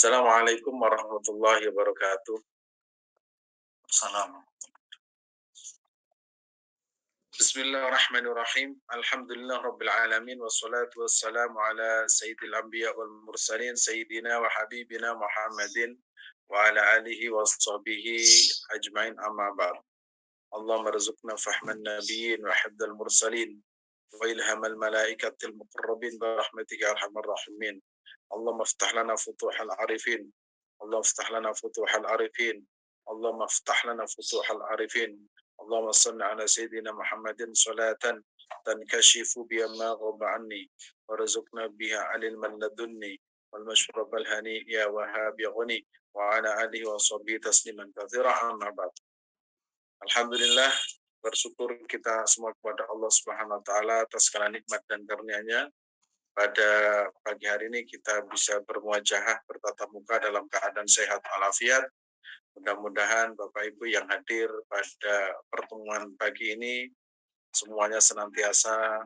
Assalamualaikum warahmatullahi wabarakatuh. Salam. Bismillahirrahmanirrahim. Alhamdulillah rabbil alamin wassalatu wassalamu ala sayyidil anbiya wal mursalin sayyidina wa habibina Muhammadin wa ala alihi wa sahbihi ajmain amma ba'd. Allahumma rizqna fahman nabiyyin wa hifdzal mursalin wa ilhamal malaikatil muqarrabin bi rahmatika ya arhamar rahimin. Allahumma iftah lana futuhal arifin. Allahumma iftah lana futuhal arifin. Allahumma iftah lana futuhal arifin. Allahumma salli ala sayyidina Muhammadin salatan tankashifu biha ma ghaba anni warzuqna biha alil man ladunni wal mashrab al hani ya wahhab ya ghani wa ala alihi wa sahbihi tasliman katsira amma ba'd. Alhamdulillah, bersyukur kita semua kepada Allah Subhanahu wa taala atas segala nikmat dan karunia-Nya. Pada pagi hari ini kita bisa bermuajahah bertatap muka dalam keadaan sehat walafiat. Mudah-mudahan Bapak Ibu yang hadir pada pertemuan pagi ini semuanya senantiasa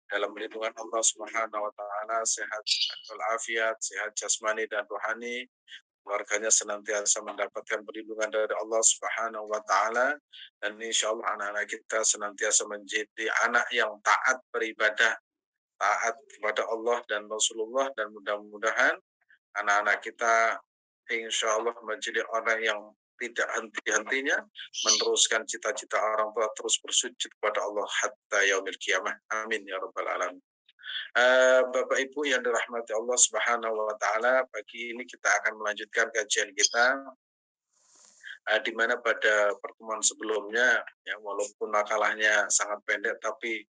dalam lindungan Allah Subhanahu wa taala, sehat walafiat, sehat jasmani dan rohani. Keluarganya senantiasa mendapatkan perlindungan dari Allah Subhanahu wa taala, dan insya Allah anak-anak kita senantiasa menjadi anak yang taat beribadah, taat kepada Allah dan Rasulullah, dan mudah-mudahan anak-anak kita insya Allah menjadi orang yang tidak henti-hentinya meneruskan cita-cita orang tua, terus bersujud kepada Allah hatta yaumil qiyamah. Amin ya rabbal alamin. Bapak Ibu yang dirahmati Allah Subhanahu wa taala, pagi ini kita akan melanjutkan kajian kita di mana pada pertemuan sebelumnya ya, walaupun makalahnya sangat pendek tapi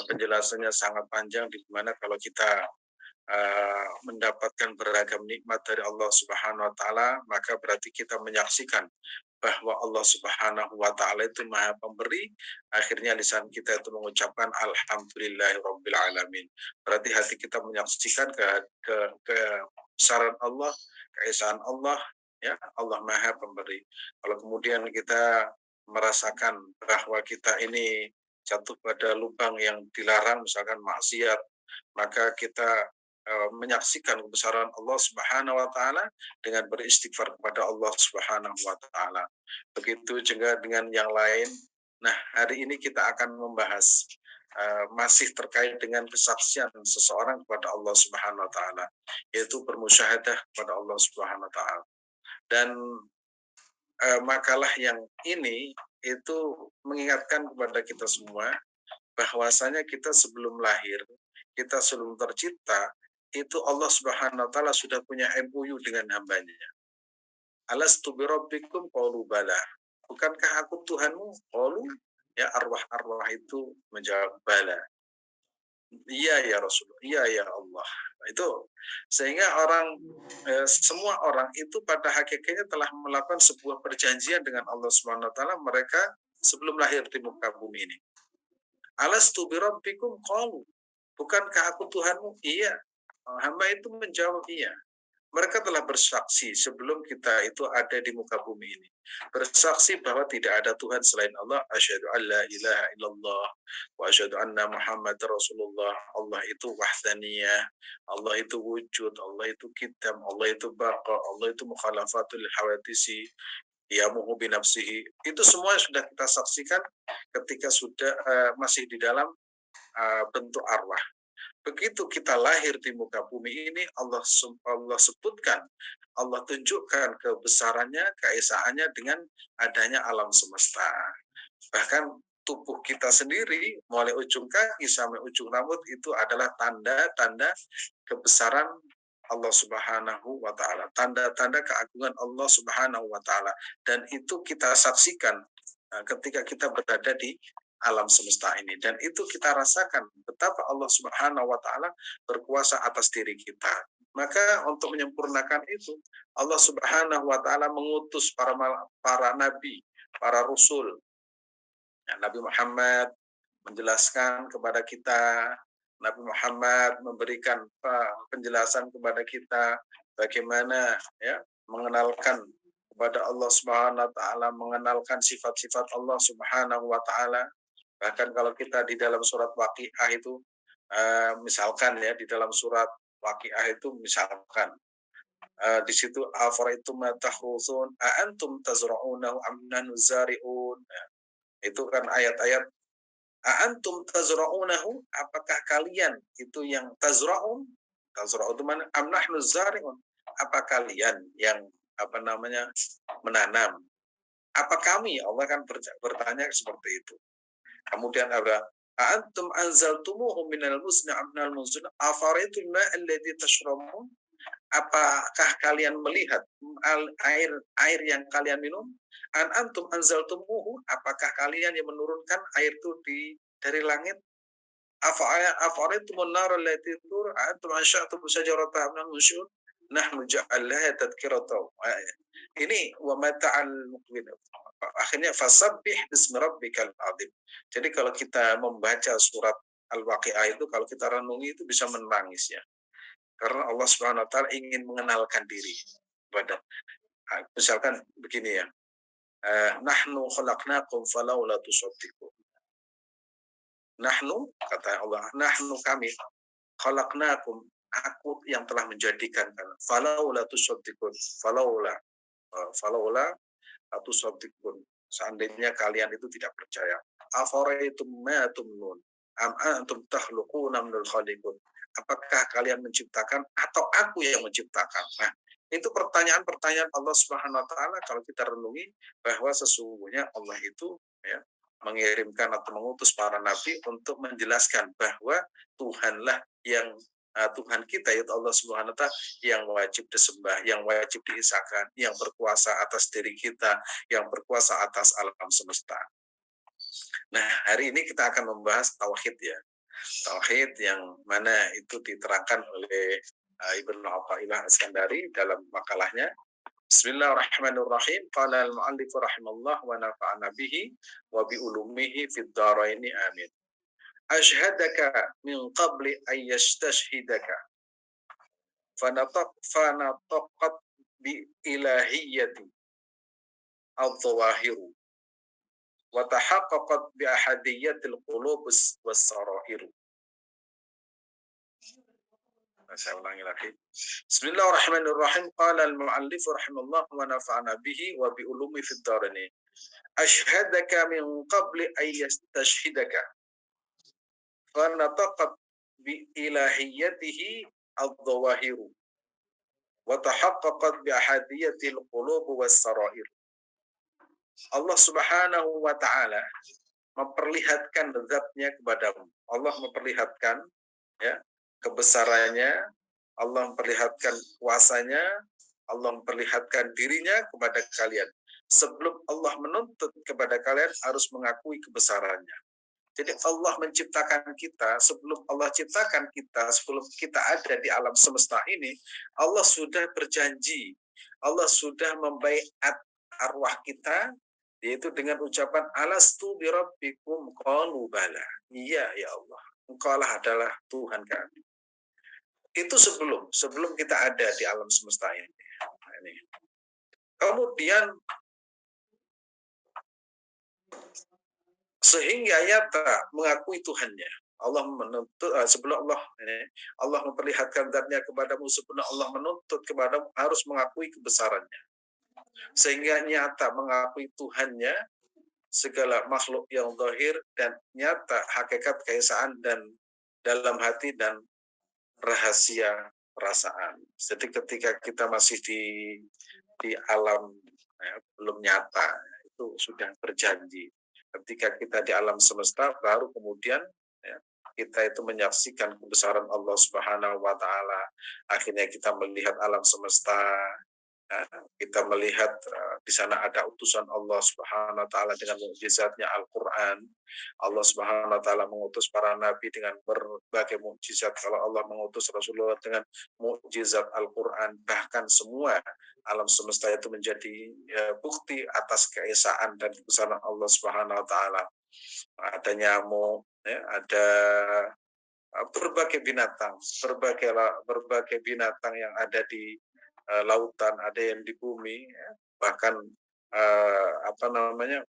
penjelasannya sangat panjang, di mana kalau kita mendapatkan beragam nikmat dari Allah Subhanahu wa taala, maka berarti kita menyaksikan bahwa Allah Subhanahu wa taala itu Maha Pemberi. Akhirnya lisan kita itu mengucapkan alhamdulillahirabbil alamin. Berarti hati kita menyaksikan kebesaran Allah, keesaan Allah, ya, Allah Maha Pemberi. Kalau kemudian kita merasakan bahwa kita ini jatuh pada lubang yang dilarang, misalkan maksiat, maka kita menyaksikan kebesaran Allah Subhanahu wa taala dengan beristighfar kepada Allah Subhanahu wa taala. Begitu juga dengan yang lain. Nah, hari ini kita akan membahas masih terkait dengan kesaksian seseorang kepada Allah Subhanahu wa taala, yaitu bermusyahadah kepada Allah Subhanahu wa taala. Dan makalah yang ini itu mengingatkan kepada kita semua bahwasanya kita sebelum lahir, kita sebelum tercipta, itu Allah Subhanahu wa taala sudah punya MOU dengan hambanya. Alastu birabbikum qalu bala. Bukankah aku Tuhanmu? Qalu, ya, arwah-arwah itu menjawab bala. Iya ya Rasulullah, iya ya Allah. Itu sehingga semua orang itu pada hakikatnya telah melakukan sebuah perjanjian dengan Allah Subhanahu wa taala mereka sebelum lahir di muka bumi ini. Alastu birabbikum qalu. Bukankah aku Tuhanmu? Iya. Hamba itu menjawab iya. Mereka telah bersaksi sebelum kita itu ada di muka bumi ini. Bersaksi bahwa tidak ada Tuhan selain Allah. Asyhadu an la ilaha illallah wa asyhadu anna Muhammad Rasulullah. Allah itu wahdaniyah, Allah itu wujud, Allah itu kitam, Allah itu baqa, Allah itu mukhalafatul hawadisi, yamuhu binafsihi. Itu semua sudah kita saksikan ketika sudah masih di dalam bentuk arwah. Begitu kita lahir di muka bumi ini, Allah sebutkan, Allah tunjukkan kebesarannya, keesaannya dengan adanya alam semesta. Bahkan tubuh kita sendiri, mulai ujung kaki sampai ujung rambut, itu adalah tanda-tanda kebesaran Allah Subhanahu wa taala, tanda-tanda keagungan Allah Subhanahu wa taala, dan itu kita saksikan ketika kita berada di alam semesta ini, dan itu kita rasakan betapa Allah Subhanahu wa taala berkuasa atas diri kita. Maka untuk menyempurnakan itu, Allah Subhanahu wa taala mengutus para nabi, para rasul. Nabi Muhammad menjelaskan kepada kita, Nabi Muhammad memberikan penjelasan kepada kita bagaimana ya mengenalkan kepada Allah Subhanahu wa taala, mengenalkan sifat-sifat Allah Subhanahu wa taala. Bahkan kalau kita di dalam surat Waqiah itu misalkan ya, di dalam surat Waqiah itu misalkan Di situ afaraitum ma tahrusun a antum tazra'unahu am nahnu zari'un. Nah, itu kan ayat-ayat a antum tazra'unahu, apakah kalian itu yang tazra'un, tazra'un itu mana, am nahnu zari'un, apa kalian yang apa namanya menanam, apa kami? Allah kan bertanya seperti itu. Kemudian ada antum anzaltumuhu minal muzni am minal muzun afaraitum ma alladhi tashrabun, apakah kalian melihat air air yang kalian minum, an antum anzaltumuhu, apakah kalian yang menurunkan air itu dari langit, afaraitum an-nar allati tur antum ansha'tum shajarataha min al-mushun nahnu ja'alnaha tadhkiratan. Ini wa mata'al muqwin. Akhirnya fasabbih bismi rabbikal azim. Jadi kalau kita membaca surat Al-Waqiah itu, kalau kita renungi itu bisa menangis ya. Karena Allah Subhanahu wa taala ingin mengenalkan diri kepada, misalkan begini ya. Nahnu khalaqnakum falaula tusaddiqun. Nahnu, kata Allah, nahnu kami, khalaqnakum, aku yang telah menjadikan kalian. Falaula tusaddiqun. Falaula tusaddiqun. Seandainya kalian itu tidak percaya. Afaraitum ma tumnun am antum takhluquna minal khaliqun. Apakah kalian menciptakan atau aku yang menciptakan? Nah, itu pertanyaan-pertanyaan Allah Subhanahu wa taala kalau kita renungi, bahwa sesungguhnya Allah itu ya mengirimkan atau mengutus para nabi untuk menjelaskan bahwa Tuhanlah yang Tuhan kita, yaitu Allah Subhanahu wa taala, yang wajib disembah, yang wajib diisahkan, yang berkuasa atas diri kita, yang berkuasa atas alam semesta. Nah, hari ini kita akan membahas tauhid ya. Tauhid yang mana itu diterangkan oleh Ibnu Athaillah Iskandari dalam makalahnya. Bismillahirrahmanirrahim. Qala al-mu'allif rahimallah wa nafa'ana bihi wa bi ulumihi fid dharaini amin. Ashhadaka min qabli an yastashhidaka fanataqat bi ilahiyyati al-dhawahiru wa tahaqqaqat bi ahadiyyatil qulub was-sarairu. Saya ulangi lagi. Bismillahirrahmanirrahim. Qala al-mu'allif rahimallah wa nafa'ana bihi wa bi ulumi fid dharaini. Ashhadaka min qabli an yastashhidaka fanataqat bi ilahiyyatihi al-dhawahiru wa tahaqqaqat bi ahadiyatil qulub was-sarair. Allah Subhanahu wa taala memperlihatkan zatnya kepadamu. Allah memperlihatkan ya kebesarannya, Allah memperlihatkan kuasanya, Allah memperlihatkan dirinya kepada kalian. Sebelum Allah menuntut kepada kalian harus mengakui kebesarannya. Jadi Allah menciptakan kita, sebelum Allah ciptakan kita, sebelum kita ada di alam semesta ini, Allah sudah berjanji, Allah sudah membaiat arwah kita, yaitu dengan ucapan alastu birabbikum qalu bala. Iya ya Allah, Engkaulah adalah Tuhan kami. Itu sebelum kita ada di alam semesta ini. Kemudian sehingga nyata mengakui Tuhannya. Allah menuntut sebelum Allah memperlihatkan zatnya kepadamu, sebelum Allah menuntut kepadamu harus mengakui kebesarannya. Sehingga nyata mengakui Tuhannya segala makhluk yang zahir, dan nyata hakikat keesaan dan dalam hati dan rahasia perasaan. Jadi ketika kita masih di alam belum nyata, itu sudah berjanji. Ketika kita di alam semesta, baru kemudian ya, kita itu menyaksikan kebesaran Allah Subhanahu wa taala. Akhirnya kita melihat alam semesta, ya, kita melihat di sana ada utusan Allah Subhanahu wa taala dengan mukjizatnya Al-Qur'an. Allah Subhanahu wa taala mengutus para nabi dengan berbagai mukjizat. Kalau Allah mengutus Rasulullah dengan mukjizat Al-Qur'an, bahkan semua alam semesta itu menjadi bukti atas keesaan dan kebesaran Allah Subhanahu wa taala. Ada nyamuk, ya, ada berbagai binatang yang ada di lautan, ada yang di bumi, ya, bahkan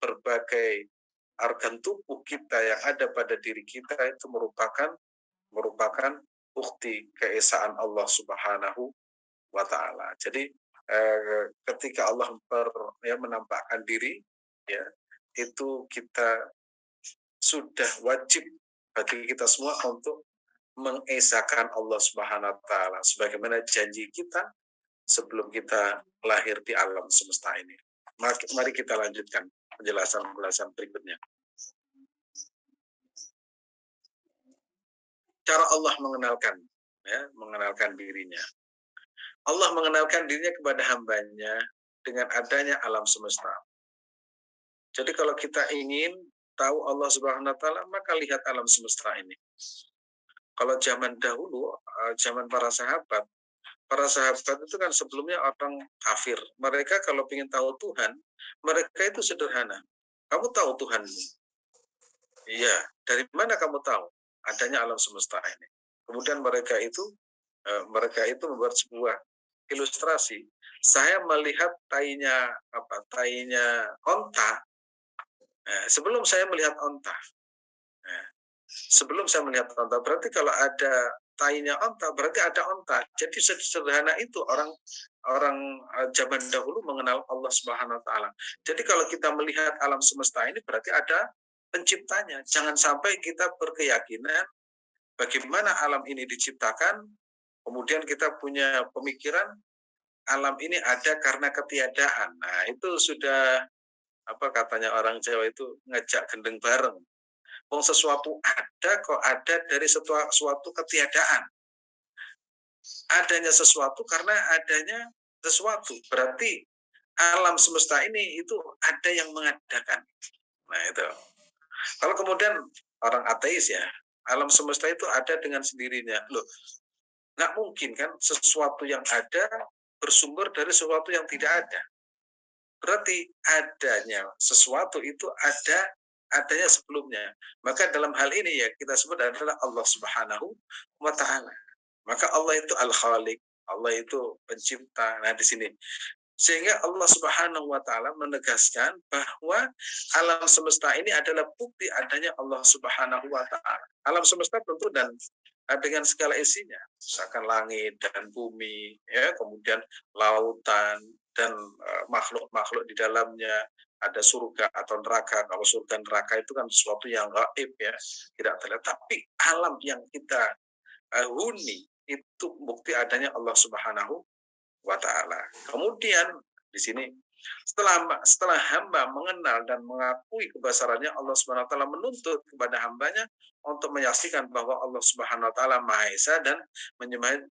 berbagai organ tubuh kita yang ada pada diri kita itu merupakan bukti keesaan Allah Subhanahu wa taala. Jadi ketika Allah menampakkan diri, ya, itu kita sudah wajib bagi kita semua untuk mengesahkan Allah Subhanahu wa taala sebagaimana janji kita sebelum kita lahir di alam semesta ini. Mari kita lanjutkan penjelasan berikutnya. Cara Allah mengenalkan dirinya. Allah mengenalkan dirinya kepada hambanya dengan adanya alam semesta. Jadi kalau kita ingin tahu Allah Subhanahu wa taala, maka lihat alam semesta ini. Kalau zaman dahulu, zaman para sahabat itu kan sebelumnya orang kafir. Mereka kalau ingin tahu Tuhan, mereka itu sederhana. Kamu tahu Tuhanmu? Iya. Dari mana kamu tahu? Adanya alam semesta ini. Kemudian mereka itu membuat sebuah ilustrasi. Saya melihat tainya onta. Sebelum saya melihat onta, berarti kalau ada tainya onta, berarti ada onta. Jadi sederhana itu orang zaman dahulu mengenal Allah Subhanahu wa taala. Jadi kalau kita melihat alam semesta ini berarti ada penciptanya. Jangan sampai kita berkeyakinan bagaimana alam ini diciptakan, kemudian kita punya pemikiran alam ini ada karena ketiadaan. Nah, itu sudah apa katanya orang Jawa itu ngejak gendeng bareng. Wong sesuatu ada kok ada dari suatu ketiadaan. Adanya sesuatu karena adanya sesuatu. Berarti alam semesta ini itu ada yang mengadakan. Nah, itu. Kalau kemudian orang ateis ya, alam semesta itu ada dengan sendirinya. Loh, nggak mungkin kan sesuatu yang ada bersumber dari sesuatu yang tidak ada. Berarti adanya sesuatu itu adanya sebelumnya. Maka dalam hal ini ya kita sebut adalah Allah Subhanahu wa taala. Maka Allah itu Al-Khaliq, Allah itu pencipta. Nah, di sini sehingga Allah Subhanahu wa taala menegaskan bahwa alam semesta ini adalah bukti adanya Allah Subhanahu wa taala. Alam semesta tentu dan dengan segala isinya, misalkan langit dan bumi, ya, kemudian lautan dan makhluk-makhluk di dalamnya, ada surga atau neraka. Kalau surga neraka itu kan sesuatu yang gaib ya, tidak terlihat. Tapi alam yang kita huni itu bukti adanya Allah Subhanahu wa taala. Kemudian di sini setelah hamba mengenal dan mengakui kebesarannya, Allah Subhanahu wa taala menuntut kepada hambanya untuk menyaksikan bahwa Allah Subhanahu wa taala Maha Esa dan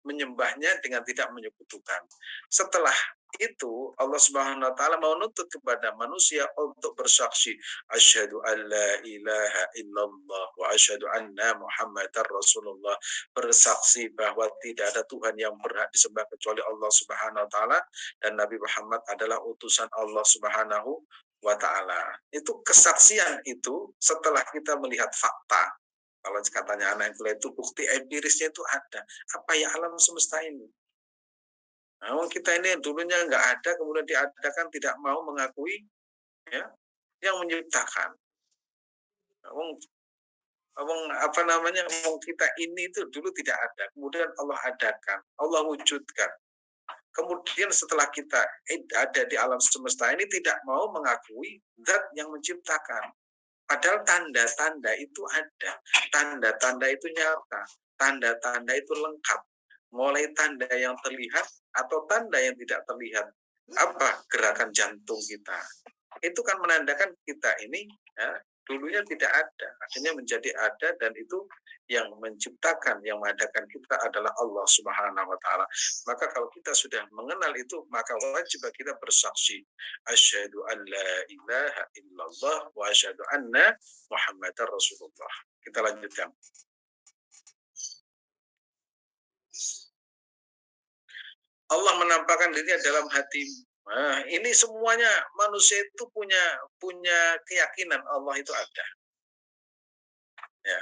menyembahnya dengan tidak menyekutukan. Setelah itu Allah Subhanahu wa taala menuntut kepada manusia untuk bersaksi asyhadu alla ilaha illallah wa asyhadu anna muhammadar rasulullah, bersaksi bahwa tidak ada Tuhan yang berhak disembah kecuali Allah Subhanahu wa taala dan Nabi Muhammad adalah utusan Allah Subhanahu wa taala. Itu kesaksian itu setelah kita melihat fakta. Kalau katanya anak itu bukti empirisnya itu ada. Apa ya alam semesta ini? Nah, kita ini dulunya nggak ada, kemudian diadakan, tidak mau mengakui ya yang menciptakan. Kita ini itu dulu tidak ada, kemudian Allah adakan, Allah wujudkan. Kemudian setelah kita ada di alam semesta ini tidak mau mengakui zat yang menciptakan. Padahal tanda-tanda itu ada, tanda-tanda itu nyata, tanda-tanda itu lengkap. Mulai tanda yang terlihat atau tanda yang tidak terlihat. Apa? Gerakan jantung kita. Itu kan menandakan kita ini ya, dulunya tidak ada, akhirnya menjadi ada, dan itu yang menciptakan, yang mengadakan kita adalah Allah Subhanahu wa taala. Maka kalau kita sudah mengenal itu, maka wajib kita bersaksi asyhadu an la ilaha illallah wa asyhadu anna muhammadar rasulullah. Kita lanjutkan. Allah menampakkan dirinya dalam hati. Nah, ini semuanya manusia itu punya keyakinan Allah itu ada. Ya.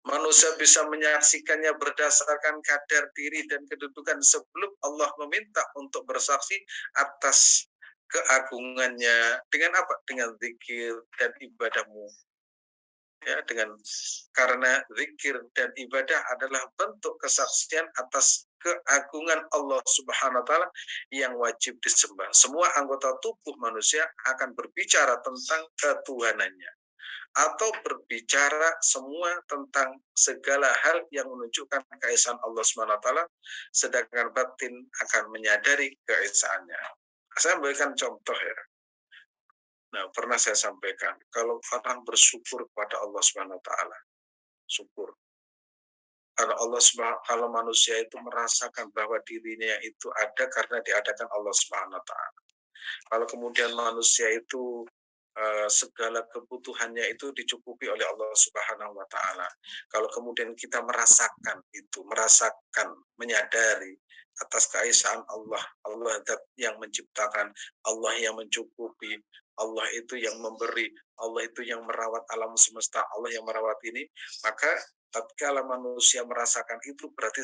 Manusia bisa menyaksikannya berdasarkan kadar diri dan kedudukan sebelum Allah meminta untuk bersaksi atas keagungannya. Dengan apa? Dengan zikir dan ibadahmu. ya, karena zikir dan ibadah adalah bentuk kesaksian atas keagungan Allah Subhanahu wa taala yang wajib disembah. Semua anggota tubuh manusia akan berbicara tentang ketuhanannya atau berbicara semua tentang segala hal yang menunjukkan keesaan Allah Subhanahu wa taala, sedangkan batin akan menyadari keesaannya. Saya memberikan contoh ya. Nah, pernah saya sampaikan, kalau orang bersyukur kepada Allah Subhanahu wa taala, syukur. Kalau manusia itu merasakan bahwa dirinya itu ada karena diadakan Allah Subhanahu wa taala. Kalau kemudian manusia itu segala kebutuhannya itu dicukupi oleh Allah Subhanahu wa taala. Kalau kemudian kita merasakan itu, menyadari atas keesaan Allah, Allah yang menciptakan, Allah yang mencukupi, Allah itu yang memberi, Allah itu yang merawat alam semesta, Allah yang merawat ini, maka tatkala manusia merasakan itu berarti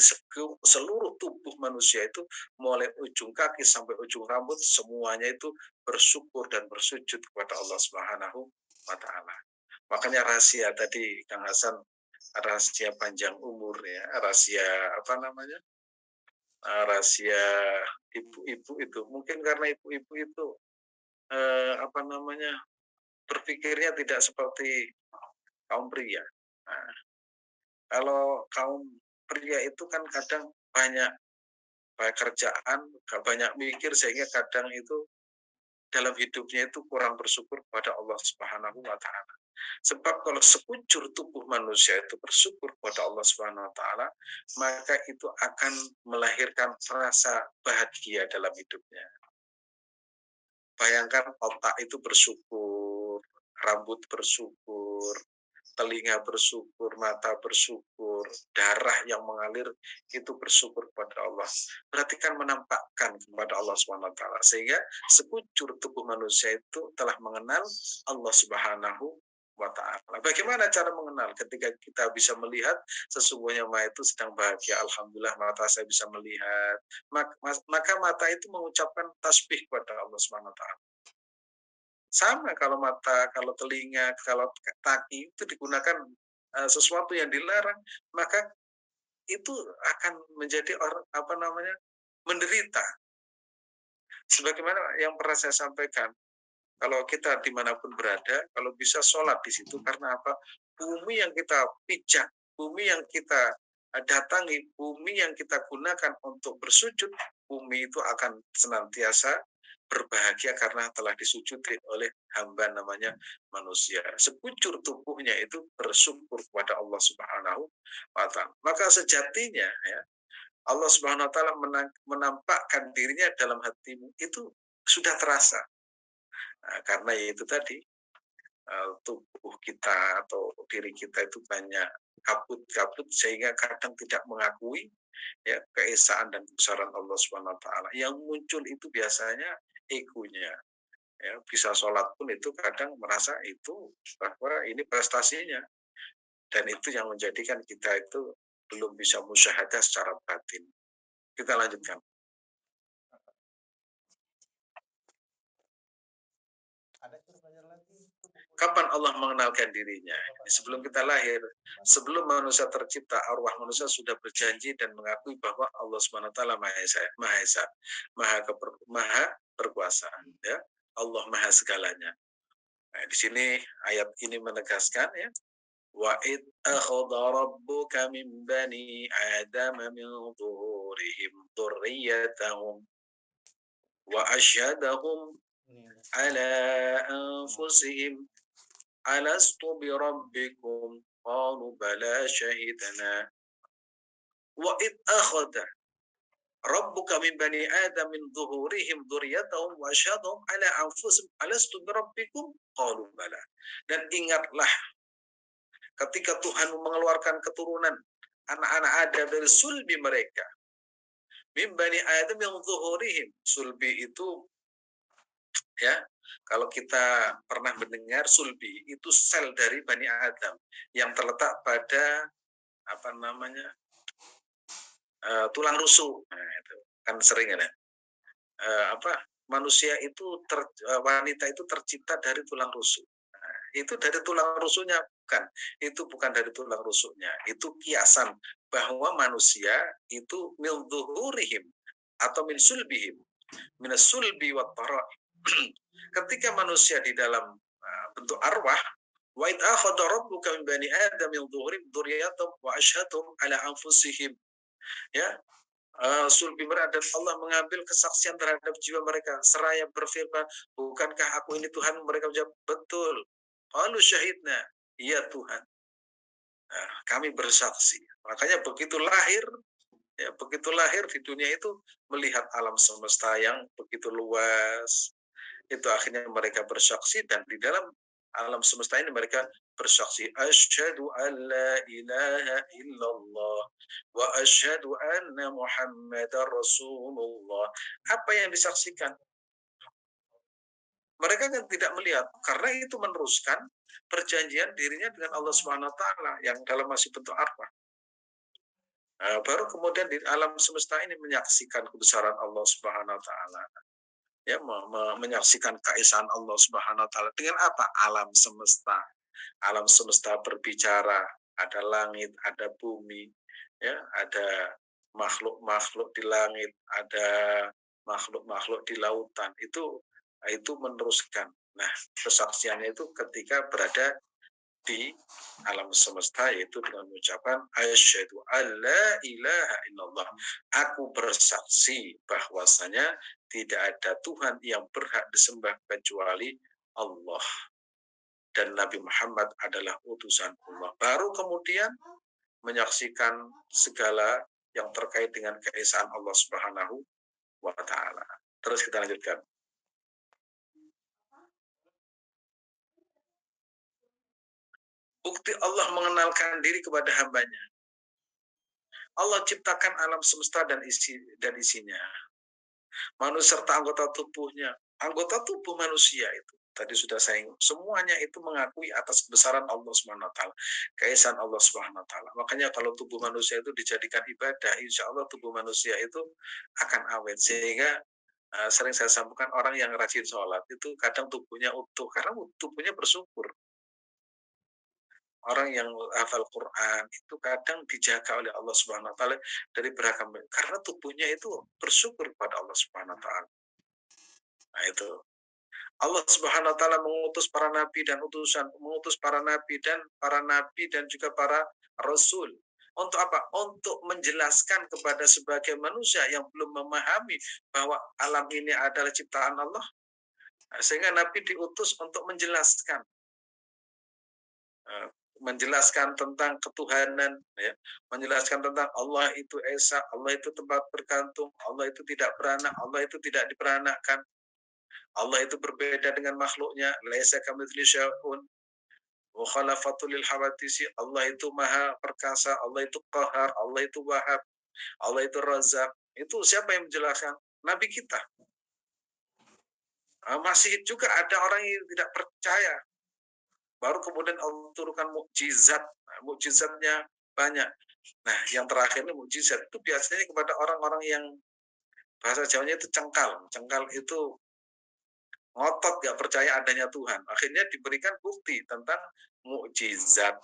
seluruh tubuh manusia itu mulai ujung kaki sampai ujung rambut semuanya itu bersyukur dan bersujud kepada Allah Subhanahu wa taala. Makanya rahasia tadi Kang Hasan, rahasia panjang umur ya, rahasia apa namanya? Rahasia ibu-ibu itu mungkin karena ibu-ibu itu apa namanya? Berpikirnya tidak seperti kaum pria. Nah, kalau kaum pria itu kan kadang banyak kerjaan, banyak mikir sehingga kadang itu dalam hidupnya itu kurang bersyukur kepada Allah Subhanahu wa taala. Sebab kalau sekujur tubuh manusia itu bersyukur kepada Allah Subhanahu wa taala, maka itu akan melahirkan rasa bahagia dalam hidupnya. Bayangkan otak itu bersyukur, rambut bersyukur, telinga bersyukur, mata bersyukur, darah yang mengalir itu bersyukur kepada Allah. Berarti kan menampakkan kepada Allah Subhanahu wa taala sehingga sekujur tubuh manusia itu telah mengenal Allah Subhanahu wa taala. Bagaimana cara mengenal? Ketika kita bisa melihat sesungguhnya mata itu sedang bahagia, alhamdulillah mata saya bisa melihat. Maka mata itu mengucapkan tasbih kepada Allah Subhanahu wa taala. Sama kalau mata, kalau telinga, kalau kaki itu digunakan sesuatu yang dilarang, maka itu akan menjadi menderita. Sebagaimana yang pernah saya sampaikan, kalau kita dimanapun berada, kalau bisa sholat di situ karena apa? Bumi yang kita pijak, bumi yang kita datangi, bumi yang kita gunakan untuk bersujud, bumi itu akan senantiasa berbahagia karena telah disujudi oleh hamba namanya manusia. Sekujur tubuhnya itu bersyukur kepada Allah Subhanahu wa taala. Maka sejatinya ya, Allah Subhanahu wa taala menampakkan dirinya dalam hatimu itu sudah terasa. Nah, karena itu tadi tubuh kita atau diri kita itu banyak kabut-kabut sehingga kadang tidak mengakui ya keesaan dan kebesaran Allah Subhanahu wa taala. Yang muncul itu biasanya egonya. Ya, bisa sholat pun itu kadang merasa itu bahwa ini prestasinya dan itu yang menjadikan kita itu belum bisa musyahadah secara batin. Kita lanjutkan. Kapan Allah mengenalkan dirinya? Sebelum kita lahir, sebelum manusia tercipta, arwah manusia sudah berjanji dan mengakui bahwa Allah Subhanahu wa taala Maha Esa, Maha berkuasa, ya. Allah Maha segalanya. Nah, di sini ayat ini menegaskan ya, wa id akhadha rabbuka min bani adama min dhuhurihim dzurriyyatahum wa asyhadahum ala anfusihim alastu bi rabbikum qalu bala syahidna wa id akhadha rabbuka min bani adam min dhuhurihim dzurriyyatahum wa asyhadahum ala anfusihim alastu bi rabbikum qalu bala. Dan ingatlah ketika Tuhan mengeluarkan keturunan anak-anak Adam dari sulbi mereka. Min bani adam yang dhuhurihim, sulbi itu ya, kalau kita pernah mendengar sulbi itu sel dari Bani Adam yang terletak pada tulang rusuk. Nah, itu kan sering ya. Manusia itu wanita itu tercipta dari tulang rusuk. Nah, itu dari tulang rusuknya itu bukan dari tulang rusuknya, itu kiasan bahwa manusia itu min dhuhurihim atau min sulbihim, min sulbi wat tara'i. Ketika manusia di dalam bentuk arwah, wa id akhadha rabbuka min bani adam min dhuhurihim dzurriyyatahum wa asyhadahum ala anfusihim, ya. Sulbi mereka, dan Allah mengambil kesaksian terhadap jiwa mereka seraya berfirman, bukankah aku ini Tuhan? Mereka menjawab, betul. Qalu syahidna, iya Tuhan, kami bersaksi. Makanya begitu lahir di dunia itu melihat alam semesta yang begitu luas, itu akhirnya mereka bersaksi, dan di dalam alam semesta ini mereka bersaksi, asyhadu an la ilaha illallah wa asyhadu anna muhammadar rasulullah. Apa yang disaksikan? Mereka kan tidak melihat, karena itu meneruskan perjanjian dirinya dengan Allah Subhanahu wa taala yang dalam masih bentuk arwah. Baru kemudian di alam semesta ini menyaksikan kebesaran Allah Subhanahu wa taala. Ya, menyaksikan keesaan Allah Subhanahu wa taala dengan apa? Alam semesta. Alam semesta berbicara, ada langit, ada bumi, ya, ada makhluk-makhluk di langit, ada makhluk-makhluk di lautan. Itu meneruskan. Nah, kesaksiannya itu ketika berada di alam semesta, yaitu dengan mengucapkan asyhadu alla ilaha illallah, aku bersaksi bahwasanya tidak ada Tuhan yang berhak disembah kecuali Allah, dan Nabi Muhammad adalah utusan Allah. Baru kemudian menyaksikan segala yang terkait dengan keesaan Allah Subhanahu wa taala. Terus kita lanjutkan. Bukti Allah mengenalkan diri kepada hambanya. Allah ciptakan alam semesta dan isinya. Manusia serta anggota tubuhnya. Anggota tubuh manusia itu, tadi sudah saya semuanya itu mengakui atas kebesaran Allah Subhanahu wa taala, keesaan Allah Subhanahu wa taala. Makanya kalau tubuh manusia itu dijadikan ibadah, insya Allah tubuh manusia itu akan awet. Sehingga sering saya sampaikan, orang yang rajin sholat itu kadang tubuhnya utuh karena tubuhnya bersyukur. Orang yang hafal Quran itu kadang dijaga oleh Allah Subhanahu wa taala dari beragam, karena tubuhnya itu bersyukur kepada Allah Subhanahu wa taala. Nah, itu Allah Subhanahu wa taala mengutus para nabi dan juga para rasul. Untuk apa? Untuk menjelaskan kepada sebagian manusia yang belum memahami bahwa alam ini adalah ciptaan Allah. Sehingga nabi diutus untuk menjelaskan tentang ketuhanan, ya, menjelaskan tentang Allah itu esa, Allah itu tempat bergantung, Allah itu tidak beranak, Allah itu tidak diperanakkan, Allah itu berbeda dengan makhluknya, laisa kamitslihi syai'un wa khalafatul lil hawadisi, Allah itu maha perkasa, Allah itu qahar, Allah itu wahab, Allah itu razak. Itu siapa yang menjelaskan? Nabi kita. Masih juga ada orang yang tidak percaya. Baru kemudian Allah turunkan mukjizat. Mukjizatnya banyak. Nah, yang terakhir ini mukjizat itu biasanya kepada orang-orang yang bahasa Jawanya itu cengkal. Cengkal itu ngotot, gak percaya adanya Tuhan. Akhirnya diberikan bukti tentang mukjizat.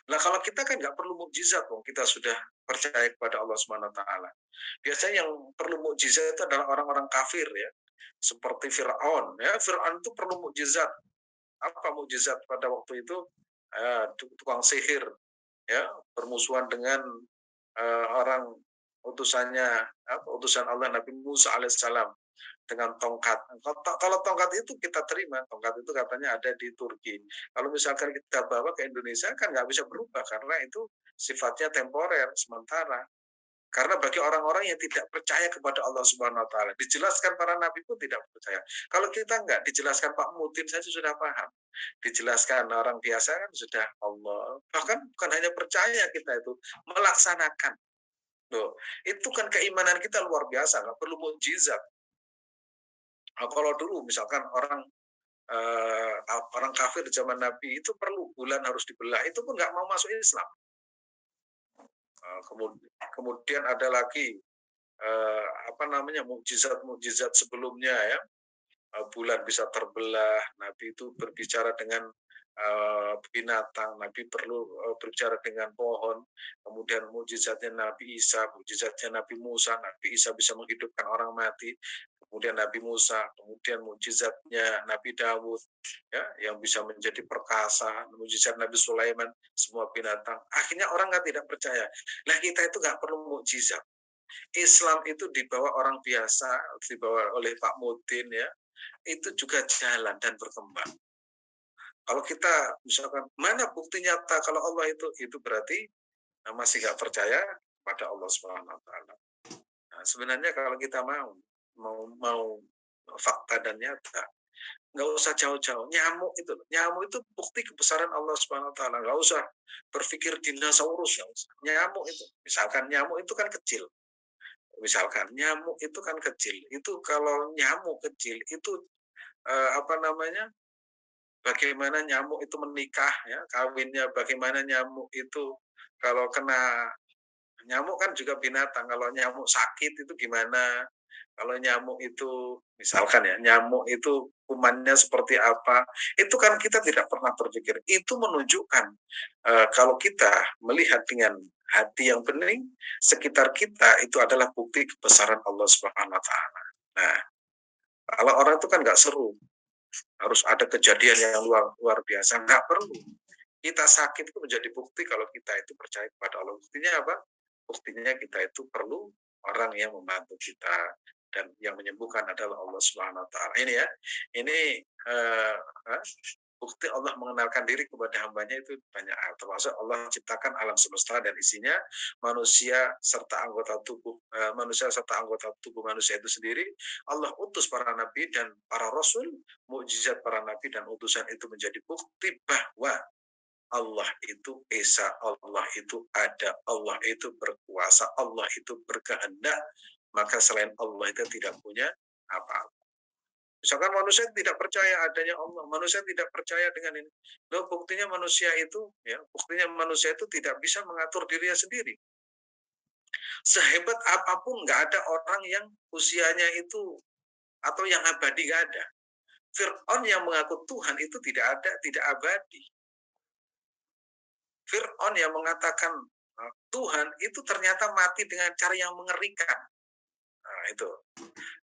Nah, kalau kita kan nggak perlu mukjizat, kita sudah percaya kepada Allah Subhanahu wa taala. Biasanya yang perlu mukjizat itu adalah orang-orang kafir, ya. Seperti Firaun, ya. Firaun itu perlu mukjizat. Apa mukjizat pada waktu itu? Tukang sihir, ya, bermusuhan dengan orang utusan Allah Nabi Musa alaihissalam dengan tongkat. Kalau tongkat itu kita terima, tongkat itu katanya ada di Turki. Kalau misalkan kita bawa ke Indonesia kan nggak bisa berubah karena itu sifatnya temporer, sementara. Karena bagi orang-orang yang tidak percaya kepada Allah Subhanahu wa taala, dijelaskan para nabi pun tidak percaya. Kalau kita enggak, dijelaskan Pak Mutin saja sudah paham. Dijelaskan orang biasa kan sudah Allah. Bahkan bukan hanya percaya kita itu, melaksanakan. Loh, itu kan keimanan kita luar biasa, nggak perlu mukjizat. Nah, kalau dulu misalkan orang kafir di zaman Nabi itu perlu bulan harus dibelah, itu pun nggak mau masuk Islam. Kemudian ada lagi mukjizat sebelumnya, ya, bulan bisa terbelah, Nabi itu berbicara dengan binatang, Nabi perlu berbicara dengan pohon, kemudian mukjizatnya Nabi Isa, mukjizatnya Nabi Musa, Nabi Isa bisa menghidupkan orang mati, kemudian Nabi Musa, kemudian mukjizatnya Nabi Dawud, ya, yang bisa menjadi perkasa, mukjizat Nabi Sulaiman, semua binatang. Akhirnya orang kan tidak percaya. Nah kita itu nggak perlu mukjizat. Islam itu dibawa orang biasa, dibawa oleh Pak Mudin, ya, itu juga jalan dan berkembang. Kalau kita misalkan mana bukti nyata kalau Allah itu berarti masih nggak percaya pada Allah Subhanahu Wa Taala. Nah, sebenarnya kalau kita mau fakta dan nyata, nggak usah jauh-jauh. Nyamuk itu bukti kebesaran Allah Subhanahu Wa Taala. Nggak usah berpikir dinosaurus, nggak usah. Nyamuk itu, misalkan nyamuk itu kan kecil. Misalkan nyamuk itu kan kecil. Itu kalau nyamuk kecil itu apa namanya? Bagaimana nyamuk itu menikah, ya, kawinnya, bagaimana nyamuk itu kalau kena nyamuk kan juga binatang, kalau nyamuk sakit itu gimana, kalau nyamuk itu misalkan ya, nyamuk itu kumannya seperti apa, itu kan kita tidak pernah berpikir. Itu menunjukkan kalau kita melihat dengan hati yang bening, sekitar kita itu adalah bukti kebesaran Allah Subhanahu Wa Taala. Nah, kalau orang itu kan nggak seru, harus ada kejadian yang luar luar biasa, nggak perlu. Kita sakit itu menjadi bukti kalau kita itu percaya kepada Allah. Buktinya apa? Buktinya kita itu perlu orang yang membantu kita, dan yang menyembuhkan adalah Allah Subhanahu Wa Taala. Ini ya, ini eh, bukti Allah mengenalkan diri kepada hambanya itu banyak hal. Termasuk Allah ciptakan alam semesta dan isinya manusia serta anggota tubuh manusia itu sendiri. Allah utus para nabi dan para rasul, mukjizat para nabi dan utusan itu menjadi bukti bahwa Allah itu esa, Allah itu ada, Allah itu berkuasa, Allah itu berkehendak, maka selain Allah itu tidak punya apa-apa. Misalkan manusia tidak percaya adanya Allah, manusia tidak percaya dengan ini. Loh, buktinya manusia itu, ya, buktinya manusia itu tidak bisa mengatur dirinya sendiri. Sehebat apapun, nggak ada orang yang usianya itu atau yang abadi, nggak ada. Fir'aun yang mengaku Tuhan itu tidak ada, tidak abadi. Fir'aun yang mengatakan Tuhan itu ternyata mati dengan cara yang mengerikan. Nah, itu.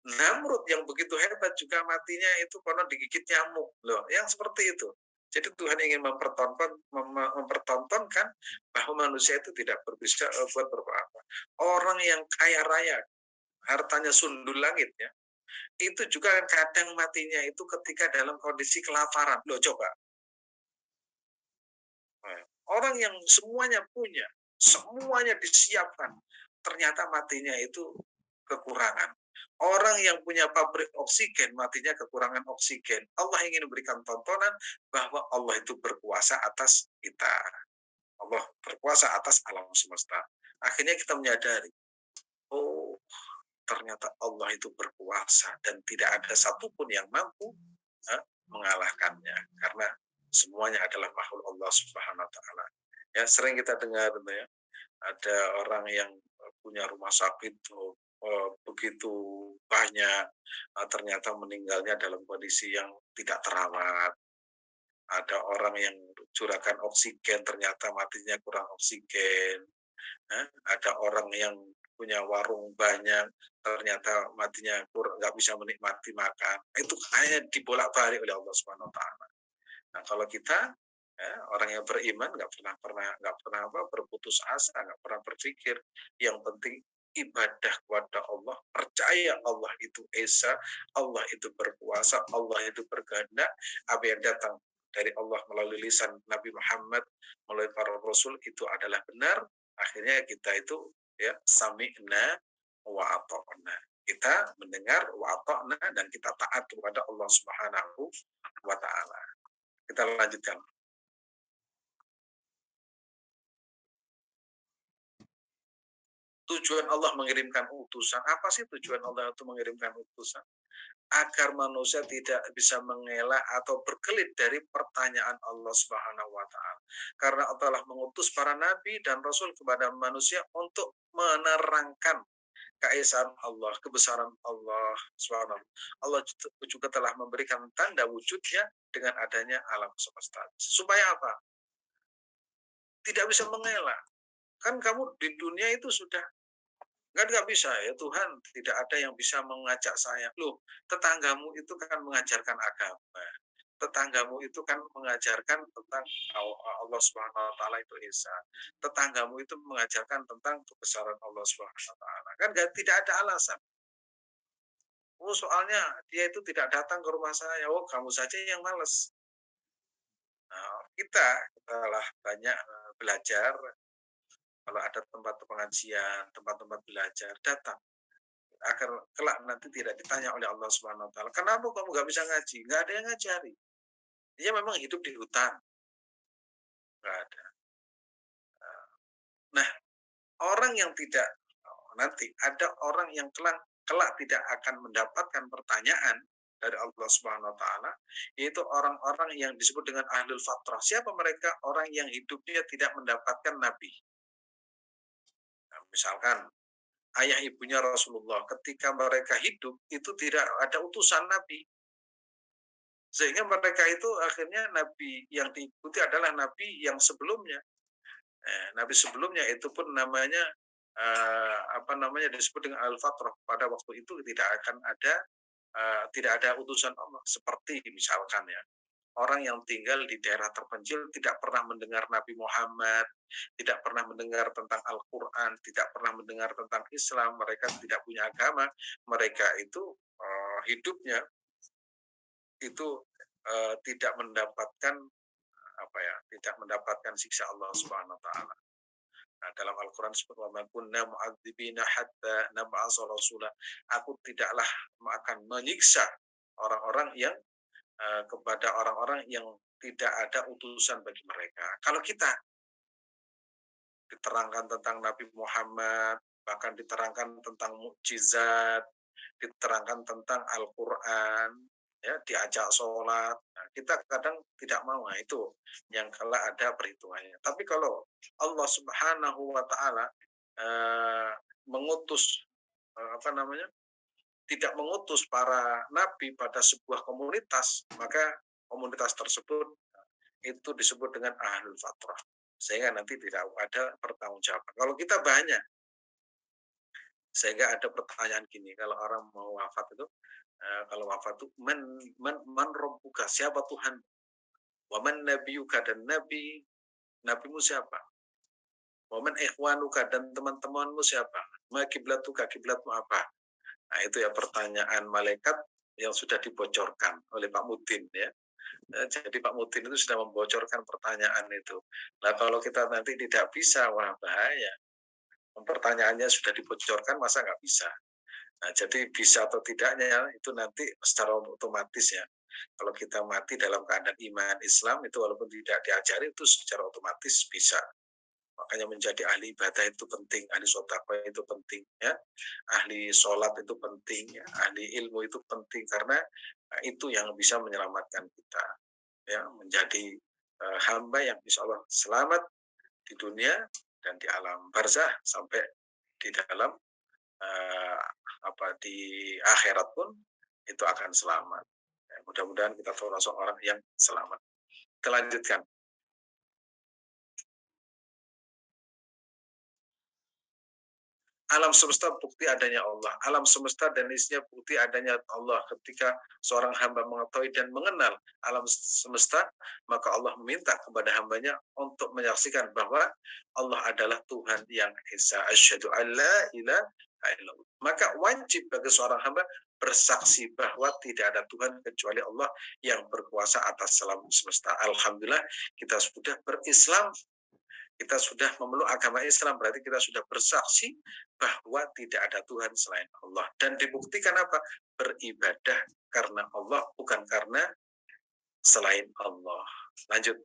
Namrud yang begitu hebat juga matinya itu karena digigit nyamuk. Loh, yang seperti itu. Jadi Tuhan ingin mempertontonkan bahwa manusia itu tidak berbisa buat apa. Orang yang kaya raya, hartanya sundul langit, ya, itu juga kadang matinya itu ketika dalam kondisi kelaparan. Loh, coba. Orang yang semuanya punya, semuanya disiapkan, ternyata matinya itu kekurangan. Orang yang punya pabrik oksigen, matinya kekurangan oksigen. Allah ingin memberikan tontonan bahwa Allah itu berkuasa atas kita. Allah berkuasa atas alam semesta. Akhirnya kita menyadari, oh, ternyata Allah itu berkuasa dan tidak ada satupun yang mampu mengalahkannya, karena semuanya adalah makhluk Allah Subhanahu Wa Taala. Ya, sering kita dengar, ya, ada orang yang punya rumah sakit begitu banyak, ternyata meninggalnya dalam kondisi yang tidak terawat. Ada orang yang curahkan oksigen, ternyata matinya kurang oksigen. Ada orang yang punya warung banyak, ternyata matinya nggak bisa menikmati makan. Itu hanya dibolak-balik oleh Allah Subhanahu Wa Taala. Nah, kalau kita, ya, orang yang beriman nggak pernah berputus asa, nggak pernah berpikir. Yang penting ibadah kepada Allah, percaya Allah itu esa, Allah itu berkuasa, Allah itu berkehendak. Apa yang datang dari Allah melalui lisan Nabi Muhammad, melalui para rasul itu adalah benar. Akhirnya kita itu, ya, sami'na wa ata'na. Kita mendengar wa ata'na dan kita taat kepada Allah Subhanahu wa Ta'ala. Kita lanjutkan. Tujuan Allah mengirimkan utusan. Apa sih tujuan Allah itu mengirimkan utusan? Agar manusia tidak bisa mengelak atau berkelit dari pertanyaan Allah Subhanahu wa Ta'ala. Karena Allah telah mengutus para nabi dan rasul kepada manusia untuk menerangkan keesaan Allah, kebesaran Allah Subhanahu. Allah juga telah memberikan tanda wujudnya dengan adanya alam semesta. Supaya apa? Tidak bisa mengelak. Kan kamu di dunia itu sudah kan nggak bisa ya Tuhan, tidak ada yang bisa mengajak saya. Loh, tetanggamu itu kan mengajarkan agama. Tetanggamu itu kan mengajarkan tentang Allah Subhanahu wa taala itu Esa. Tetanggamu itu mengajarkan tentang kebesaran Allah Subhanahu wa taala. Kan tidak ada alasan. Oh, soalnya dia itu tidak datang ke rumah saya. Oh, kamu saja yang males. Nah, kita telah banyak belajar. Kalau ada tempat pengajian, tempat-tempat belajar, datang agar kelak nanti tidak ditanya oleh Allah Subhanahu wa taala, "Kenapa kamu nggak bisa ngaji?" Nggak ada yang ngajari. Dia memang hidup di hutan, nggak ada. Nah, orang yang tidak nanti ada orang yang kelak tidak akan mendapatkan pertanyaan dari Allah Subhanahu wa taala, yaitu orang-orang yang disebut dengan ahlul fatrah. Siapa mereka? Orang yang hidupnya tidak mendapatkan nabi. Nah, misalkan ayah ibunya Rasulullah ketika mereka hidup itu tidak ada utusan nabi. Sehingga mereka itu akhirnya nabi yang diikuti adalah nabi yang sebelumnya. Nabi sebelumnya itu pun namanya disebut dengan al-fatrah. Pada waktu itu tidak ada utusan Allah. Seperti misalkan ya, orang yang tinggal di daerah terpencil tidak pernah mendengar Nabi Muhammad, tidak pernah mendengar tentang Al-Quran, tidak pernah mendengar tentang Islam, mereka tidak punya agama, mereka itu hidupnya itu tidak mendapatkan tidak mendapatkan siksa Allah Subhanahu wa taala. Nah, dalam Al-Qur'an disebut wa kunna mu'adzibina hatta nab'atsa rasula. Aku tidaklah akan menyiksa orang-orang yang kepada orang-orang yang tidak ada utusan bagi mereka. Kalau kita diterangkan tentang Nabi Muhammad, bahkan diterangkan tentang mukjizat, diterangkan tentang Al-Quran, ya diajak sholat, nah, kita kadang tidak mau. Nah, itu yang kelak ada perhitungannya. Tapi kalau Allah Subhanahu wa taala mengutus tidak mengutus para nabi pada sebuah komunitas, maka komunitas tersebut itu disebut dengan ahlul fatrah. Sehingga nanti tidak ada pertanggungjawaban. Kalau kita banyak, sehingga ada pertanyaan gini, kalau orang mau wafat itu, kalau wafat itu, man rabbuka, siapa Tuhan? Waman nabiyuka, dan nabimu siapa? Waman ikhwanuka, dan teman-temanmu siapa? Ma kiblatuka, kiblatmu apa? Nah, itu ya pertanyaan malaikat yang sudah dibocorkan oleh Pak Mudin ya. Jadi Pak Mudin itu sudah membocorkan pertanyaan itu. Nah, kalau kita nanti tidak bisa, wah bahaya. Pertanyaannya sudah dibocorkan, masa nggak bisa? Nah, jadi bisa atau tidaknya itu nanti secara otomatis ya. Kalau kita mati dalam keadaan iman Islam itu walaupun tidak diajari itu secara otomatis bisa. Makanya menjadi ahli ibadah itu penting, ahli sodako itu penting ya, ahli sholat itu penting ya, ahli ilmu itu penting karena itu yang bisa menyelamatkan kita ya, menjadi hamba yang insya Allah selamat di dunia dan di alam barzah sampai di dalam di akhirat pun itu akan selamat. Ya, mudah-mudahan kita termasuk orang yang selamat. Kita lanjutkan. Alam semesta bukti adanya Allah. Alam semesta dan isinya bukti adanya Allah. Ketika seorang hamba mengetahui dan mengenal alam semesta, maka Allah meminta kepada hambanya untuk menyaksikan bahwa Allah adalah Tuhan yang Esa. Asyhadu an la ilaha illallah. Maka wajib bagi seorang hamba bersaksi bahwa tidak ada Tuhan kecuali Allah yang berkuasa atas alam semesta. Alhamdulillah kita sudah berislam, kita sudah memeluk agama Islam, berarti kita sudah bersaksi bahwa tidak ada Tuhan selain Allah. Dan dibuktikan apa? Beribadah karena Allah, bukan karena selain Allah. Lanjut.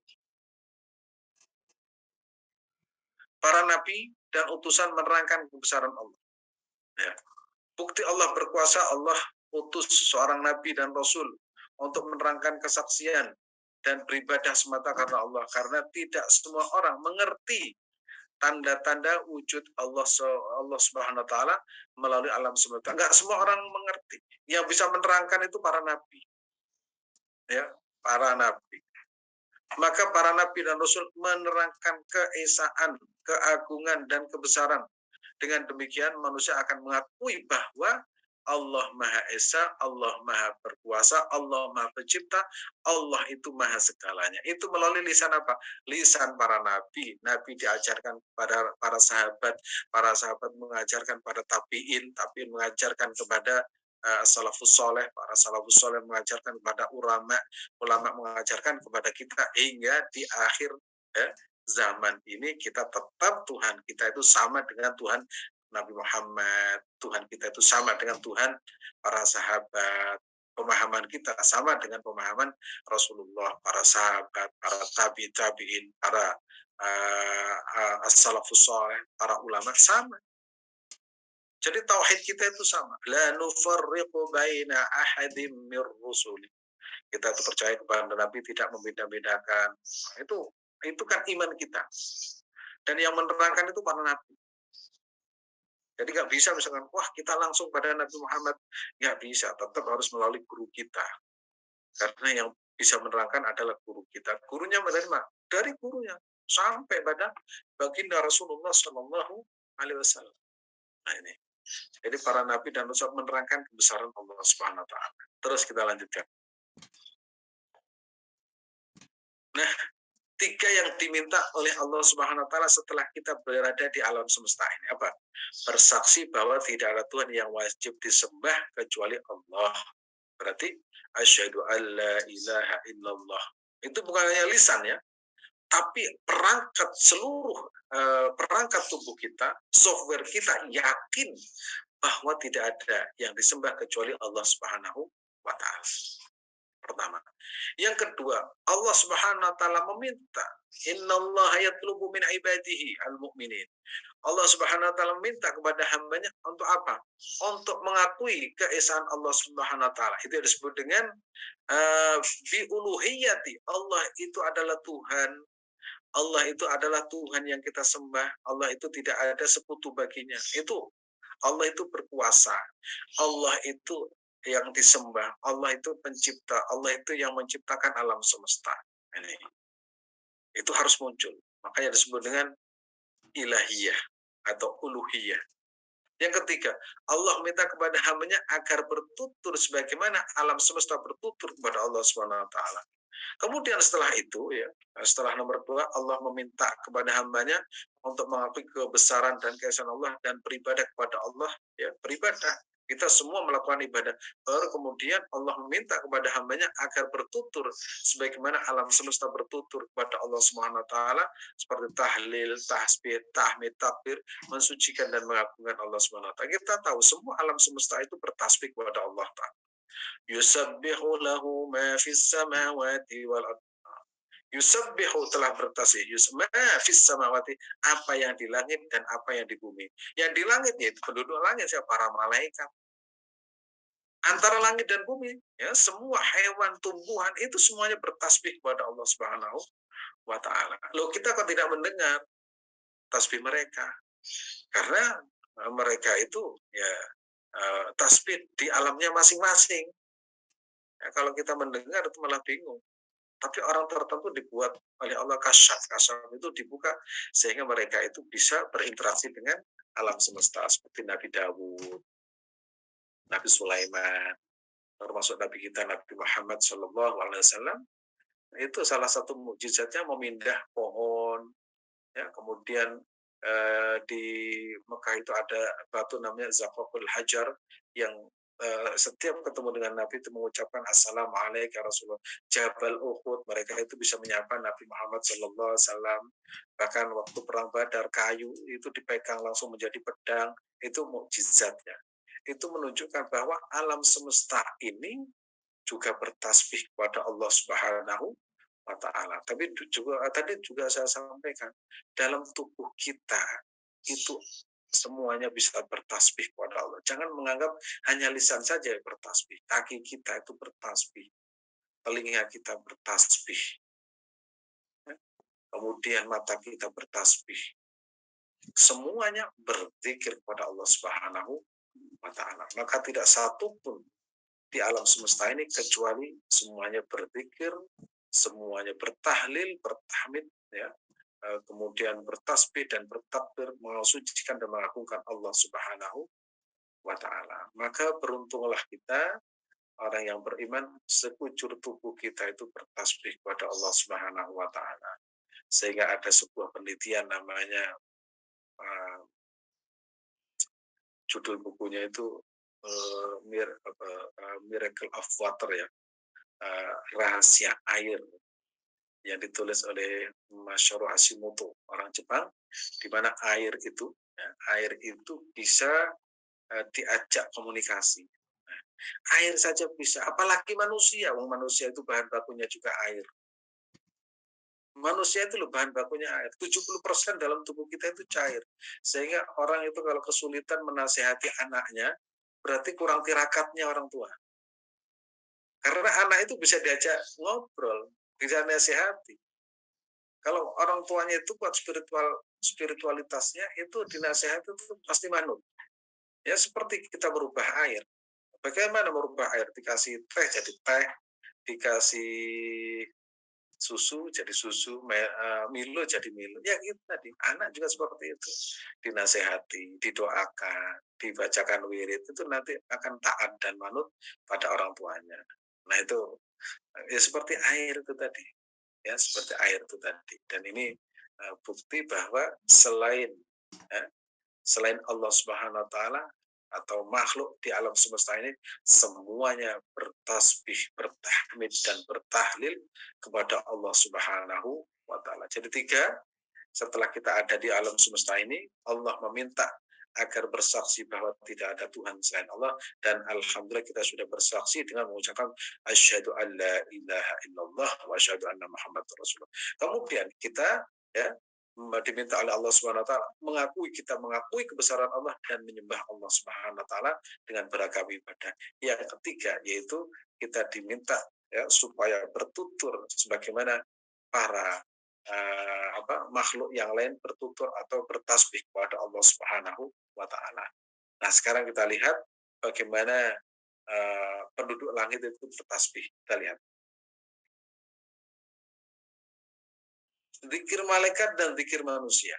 Para nabi dan utusan menerangkan kebesaran Allah. Ya. Bukti Allah berkuasa, Allah utus seorang nabi dan rasul untuk menerangkan kesaksian dan beribadah semata karena Allah. Karena tidak semua orang mengerti tanda-tanda wujud Allah Subhanahu wa taala melalui alam semesta. Enggak semua orang mengerti. Yang bisa menerangkan itu para nabi, ya, para nabi. Maka para nabi dan rasul menerangkan keesaan, keagungan dan kebesaran. Dengan demikian manusia akan mengakui bahwa Allah Maha Esa, Allah Maha Berkuasa, Allah Maha Pencipta, Allah itu Maha segalanya. Itu melalui lisan apa? Lisan para nabi. Nabi diajarkan kepada para sahabat mengajarkan pada tabiin, tabiin mengajarkan kepada salafus soleh, para salafus soleh mengajarkan kepada ulama, ulama mengajarkan kepada kita hingga di akhir zaman ini kita tetap Tuhan kita itu sama dengan Tuhan Nabi Muhammad, Tuhan kita itu sama dengan Tuhan para sahabat, pemahaman kita sama dengan pemahaman Rasulullah, para sahabat, para tabiin, para as-salafus saleh, para ulama sama. Jadi tauhid kita itu sama. La nufarriqu baina ahadim mir rusuli. Kita itu percaya kepada Nabi tidak membeda-bedakan. Nah, itu kan iman kita. Dan yang menerangkan itu para nabi. Jadi nggak bisa misalkan, wah kita langsung pada Nabi Muhammad. Nggak bisa, tetap harus melalui guru kita. Karena yang bisa menerangkan adalah guru kita. Gurunya menerima dari gurunya sampai pada baginda Rasulullah Shallallahu Alaihi Wasallam. Nah ini. Jadi para nabi dan rasul menerangkan kebesaran Allah Subhanahu Wa Taala. Terus kita lanjutkan. Nah, tiga yang diminta oleh Allah Subhanahu Wa Taala setelah kita berada di alam semesta ini apa? Bersaksi bahwa tidak ada Tuhan yang wajib disembah kecuali Allah. Berarti asyhadu alla ilaha illallah. Itu bukan hanya lisan ya, tapi perangkat seluruh perangkat tubuh kita, software kita yakin bahwa tidak ada yang disembah kecuali Allah Subhanahu wa taala. Pertama. Yang kedua, Allah Subhanahu wa taala meminta, innallaha yatlubu min ibadihi al-mu'minin. Allah Subhanahu wa taala minta kepada hambanya untuk apa? Untuk mengakui keesaan Allah Subhanahu wa taala. Itu yang disebut dengan bi uluhiyati. Allah itu adalah Tuhan. Allah itu adalah Tuhan yang kita sembah. Allah itu tidak ada sekutu baginya. Itu Allah itu berkuasa. Allah itu yang disembah. Allah itu pencipta. Allah itu yang menciptakan alam semesta. Ini. Itu harus muncul. Makanya disebut dengan ilahiyah atau uluhiyah. Yang ketiga, Allah minta kepada hambanya agar bertutur sebagaimana alam semesta bertutur kepada Allah Subhanahu wa taala. Kemudian setelah itu ya, setelah nomor 2 Allah meminta kepada hambanya untuk mengakui kebesaran dan keesaan Allah dan beribadah kepada Allah ya, beribadah. Kita semua melakukan ibadah. Baru kemudian Allah meminta kepada hambanya agar bertutur sebagaimana alam semesta bertutur kepada Allah Subhanahu wa taala seperti tahlil, tasbih, tahmid, takbir, mensucikan dan mengagungkan Allah Subhanahu wa taala. Kita tahu semua alam semesta itu bertasbih kepada Allah taala. Yusabbihu lahu ma fis samawati wal ardh. Yusabbihu telah bertasbih, ma fis samawati, apa yang di langit dan apa yang di bumi. Yang di langit yaitu penduduk langit, siapa? Para malaikat. Antara langit dan bumi, ya semua hewan, tumbuhan itu semuanya bertasbih kepada Allah Subhanahu wa taala. Loh, kita kok tidak mendengar tasbih mereka? Karena mereka itu ya tasbih di alamnya masing-masing. Ya, kalau kita mendengar itu malah bingung. Tapi orang tertentu dibuat oleh Allah kasyaf itu dibuka sehingga mereka itu bisa berinteraksi dengan alam semesta seperti Nabi Dawud, Nabi Sulaiman, termasuk Nabi kita Nabi Muhammad Shallallahu Alaihi Wasallam. Itu salah satu mukjizatnya memindah pohon. Ya, kemudian di Mekah itu ada batu namanya Zaqaqul Hajar yang setiap ketemu dengan Nabi itu mengucapkan Assalamualaikum Rasulullah. Jabal Uhud, mereka itu bisa menyapa Nabi Muhammad Sallallahu Alaihi Wasallam. Bahkan waktu perang Badar, kayu itu dipegang langsung menjadi pedang. Itu mukjizatnya. Itu menunjukkan bahwa alam semesta ini juga bertasbih kepada Allah Subhanahu wa taala. Tapi tadi juga saya sampaikan, dalam tubuh kita itu semuanya bisa bertasbih kepada Allah. Jangan menganggap hanya lisan saja yang bertasbih. Kaki kita itu bertasbih. Telinga kita bertasbih. Kemudian mata kita bertasbih. semuanya berzikir kepada Allah Subhanahu wa taala. Maka tidak satu pun di alam semesta ini kecuali semuanya berzikir, semuanya bertahlil, bertahmid, ya, kemudian bertasbih dan bertakbir, mensucikan dan mengagungkan Allah Subhanahu wa taala. Maka beruntunglah kita orang yang beriman, sekujur tubuh kita itu bertasbih kepada Allah Subhanahu wa taala. Sehingga ada sebuah penelitian namanya, judul bukunya itu Miracle of Water, ya, rahasia air, yang ditulis oleh Masaru Hashimoto, orang Jepang, di mana air itu, ya, air itu bisa diajak komunikasi. Nah, air saja bisa, apalagi manusia. Manusia itu bahan bakunya juga air. Manusia itu loh bahan bakunya air. 70% dalam tubuh kita itu cair. Sehingga orang itu kalau kesulitan menasehati anaknya, berarti kurang tirakatnya orang tua. Karena anak itu bisa diajak ngobrol, bisa nasihati. Kalau orang tuanya itu kuat spiritualitasnya, itu dinasehati itu pasti manut. Ya seperti kita merubah air. Bagaimana merubah air? Dikasih teh jadi teh, dikasih susu jadi susu, Milo jadi Milo. Ya gitu tadi. Anak juga seperti itu. Dinasehati, didoakan, dibacakan wirid, itu nanti akan taat dan manut pada orang tuanya. Nah itu ya seperti air itu tadi. Ya seperti air itu tadi. Dan ini bukti bahwa selain Allah Subhanahu wa taala atau makhluk di alam semesta ini semuanya bertasbih, bertahmid dan bertahlil kepada Allah Subhanahu wa taala. Jadi tiga, setelah kita ada di alam semesta ini, Allah meminta agar bersaksi bahwa tidak ada Tuhan selain Allah, dan alhamdulillah kita sudah bersaksi dengan mengucapkan asyhadu an la ilaha illallah wa asyhadu anna muhammadar rasulullah. Kemudian kita, ya, diminta oleh Allah Subhanahu wa taala kita mengakui kebesaran Allah dan menyembah Allah Subhanahu wa taala dengan beragam ibadah. Yang ketiga yaitu kita diminta, ya, supaya bertutur sebagaimana para makhluk yang lain bertutur atau bertasbih kepada Allah Subhanahu wa taala. Nah, sekarang kita lihat bagaimana penduduk langit itu bertasbih. Kita lihat. Zikir malaikat dan zikir manusia.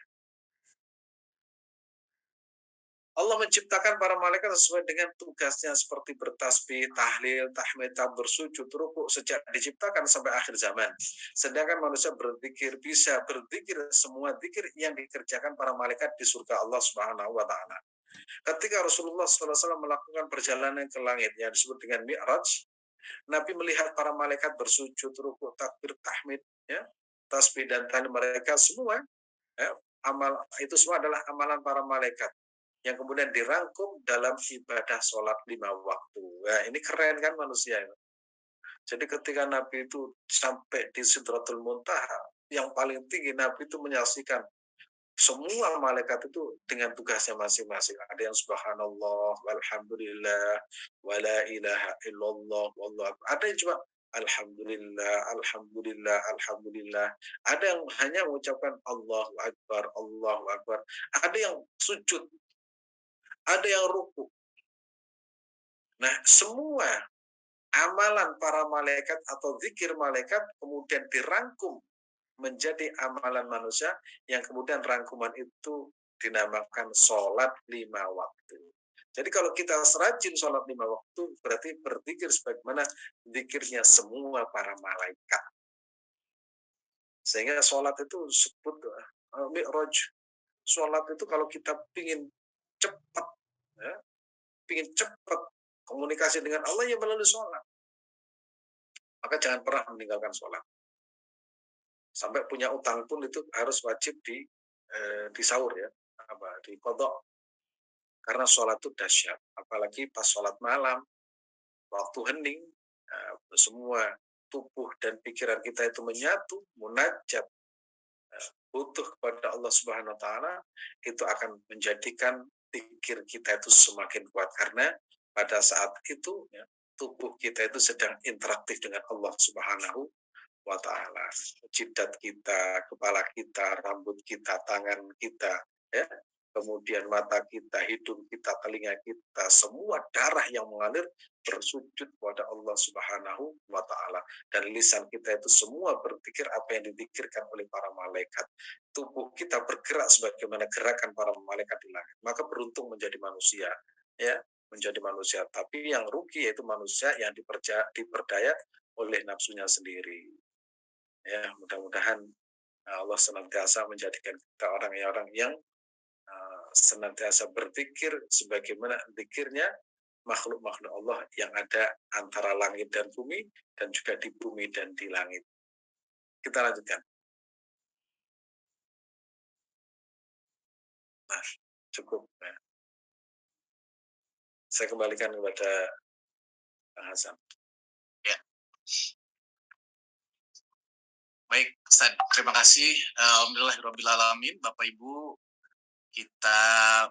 Allah menciptakan para malaikat sesuai dengan tugasnya seperti bertasbih, tahlil, tahmid, bersujud, rukuk sejak diciptakan sampai akhir zaman. Sedangkan manusia berzikir, bisa berzikir semua zikir yang dikerjakan para malaikat di surga Allah Subhanahu wa taala. Ketika Rasulullah SAW melakukan perjalanan ke langit yang disebut dengan Mi'raj, Nabi melihat para malaikat bersujud, rukuk, takbir, tahmid, ya, tasbih dan tahlil mereka semua, ya, itu semua adalah amalan para malaikat yang kemudian dirangkum dalam ibadah sholat 5 waktu. Nah, ini keren kan manusia. Jadi ketika Nabi itu sampai di Sidratul Muntaha, yang paling tinggi, Nabi itu menyaksikan semua malaikat itu dengan tugasnya masing-masing. Ada yang subhanallah, walhamdulillah, wala ilaha illallah, wallahu. Ada yang cuma alhamdulillah, alhamdulillah, alhamdulillah. Ada yang hanya mengucapkan Allahu Akbar, Allahu Akbar. Ada yang sujud, ada yang ruku. Nah, semua amalan para malaikat atau zikir malaikat kemudian dirangkum menjadi amalan manusia yang kemudian rangkuman itu dinamakan sholat 5 waktu. Jadi kalau kita serajin sholat 5 waktu, berarti berzikir sebagaimana zikirnya semua para malaikat. Sehingga sholat itu disebut mi'raj. Sholat itu kalau kita pingin cepat, ya, pingin cepat komunikasi dengan Allah, ya melalui sholat. Maka jangan pernah meninggalkan sholat. Sampai punya utang pun itu harus wajib di sahur, ya, di qadha. Karena sholat itu dahsyat. Apalagi pas sholat malam, waktu hening, semua tubuh dan pikiran kita itu menyatu, munajat, butuh kepada Allah Subhanahu wa taala, itu akan menjadikan pikir kita itu semakin kuat, karena pada saat itu, ya, tubuh kita itu sedang interaktif dengan Allah Subhanahu wa taala. Jidat kita, kepala kita, rambut kita, tangan kita, ya. Kemudian mata kita, hidung kita, telinga kita, semua darah yang mengalir bersujud kepada Allah Subhanahu wa taala. Dan lisan kita itu semua berpikir apa yang dipikirkan oleh para malaikat. Tubuh kita bergerak sebagaimana gerakan para malaikat di langit. Maka beruntung menjadi manusia, ya, menjadi manusia. Tapi yang rugi yaitu manusia yang diperdaya oleh nafsunya sendiri. Ya, mudah-mudahan Allah senantiasa menjadikan kita orang-orang yang senantiasa berpikir sebagaimana zikirnya makhluk-makhluk Allah yang ada antara langit dan bumi dan juga di bumi dan di langit. Kita lanjutkan. Nah, cukup. Nah, saya kembalikan kepada Kang Hasan. Ya. Baik, Ustaz, terima kasih. Alhamdulillahirrahmanirrahim. Bapak Ibu, kita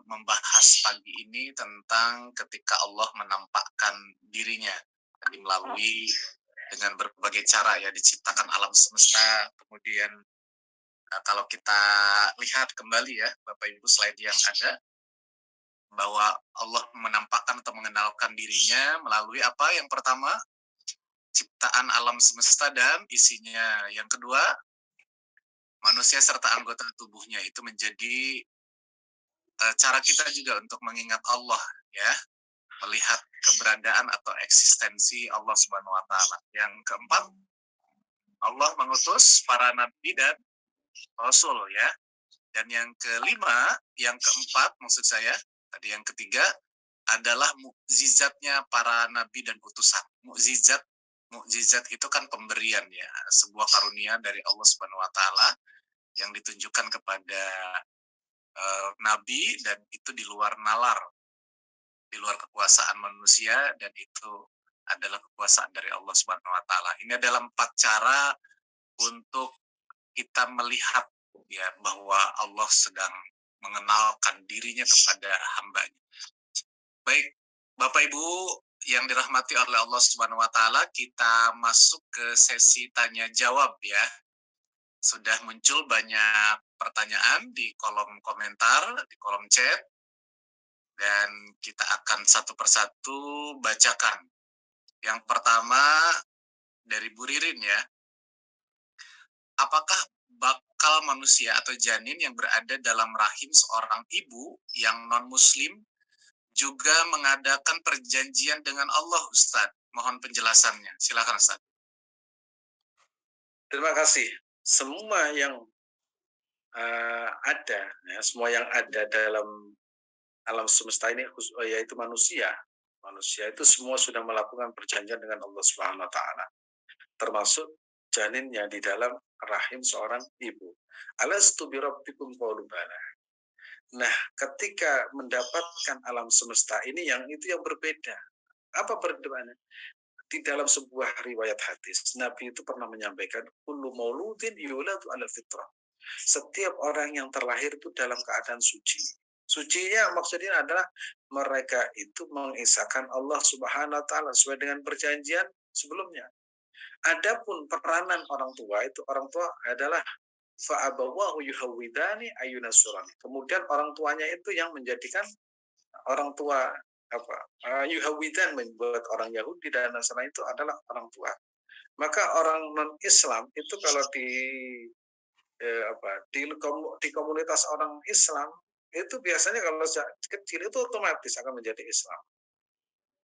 membahas pagi ini tentang ketika Allah menampakkan dirinya melalui dengan berbagai cara, ya, diciptakan alam semesta. Kemudian kalau kita lihat kembali, ya Bapak Ibu, slide yang ada, bahwa Allah menampakkan atau mengenalkan dirinya melalui apa? Yang pertama, ciptaan alam semesta dan isinya. Yang kedua, manusia serta anggota tubuhnya. Itu menjadi cara kita juga untuk mengingat Allah, ya, melihat keberadaan atau eksistensi Allah Subhanahu wa taala. Yang keempat, Allah mengutus para nabi dan rasul, ya. Dan yang kelima, yang keempat maksud saya, tadi yang ketiga adalah mukjizatnya para nabi dan utusan. Mukjizat itu kan pemberian, ya, sebuah karunia dari Allah Subhanahu wa taala yang ditunjukkan kepada nabi, dan itu di luar nalar, di luar kekuasaan manusia, dan itu adalah kekuasaan dari Allah Subhanahu wa taala. Ini adalah 4 cara untuk kita melihat, ya, bahwa Allah sedang mengenalkan dirinya kepada hambanya. Baik, Bapak Ibu yang dirahmati oleh Allah Subhanahu wa taala, kita masuk ke sesi tanya jawab, ya. Sudah muncul banyak pertanyaan di kolom komentar, di kolom chat, dan kita akan satu persatu bacakan. Yang pertama dari Bu Ririn, ya. Apakah bakal manusia atau janin yang berada dalam rahim seorang ibu yang non-muslim juga mengadakan perjanjian dengan Allah, Ustadz? Mohon penjelasannya. Silakan, Ustadz. Terima kasih. Semua yang ada, ya, semua yang ada dalam alam semesta ini, yaitu manusia. Manusia itu semua sudah melakukan perjanjian dengan Allah Subhanahu wa taala. Termasuk janinnya di dalam rahim seorang ibu. Alastu birabbikum qalu bala. Nah, ketika mendapatkan alam semesta ini, yang itu yang berbeda. Apa perbedaannya? Di dalam sebuah riwayat hadis, Nabi itu pernah menyampaikan, kullu mauludin yuladu ala fitrah. Setiap orang yang terlahir itu dalam keadaan suci. Sucinya maksudnya adalah mereka itu mengisahkan Allah Subhanahu wa taala sesuai dengan perjanjian sebelumnya. Adapun peranan orang tua, itu orang tua adalah fa'abawahu yuhawidani ayunasurani. Kemudian orang tuanya itu yang menjadikan orang tua yuhawidan, membuat orang Yahudi dan Nasrani itu adalah orang tua. Maka orang non Islam itu kalau di komunitas orang Islam itu biasanya kalau kecil itu otomatis akan menjadi Islam,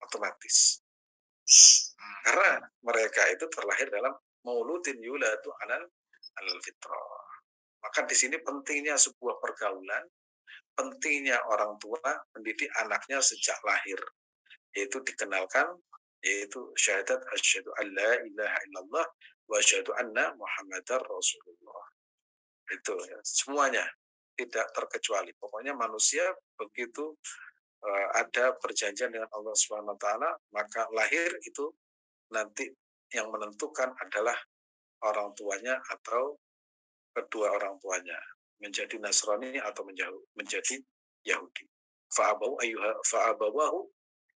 otomatis, karena mereka itu terlahir dalam mauludin yuladu alal fitrah. Maka di sini pentingnya sebuah pergaulan, pentingnya orang tua mendidik anaknya sejak lahir, yaitu dikenalkan, yaitu syahadat asyhadu an la ilaha illallah wa asyhadu anna muhammadar rasulullah. Itu, ya, semuanya tidak terkecuali. Pokoknya manusia begitu ada perjanjian dengan Allah Subhanahu wa taala, maka lahir itu nanti yang menentukan adalah orang tuanya atau kedua orang tuanya, menjadi Nasrani atau menjadi Yahudi. Fa'abawahu,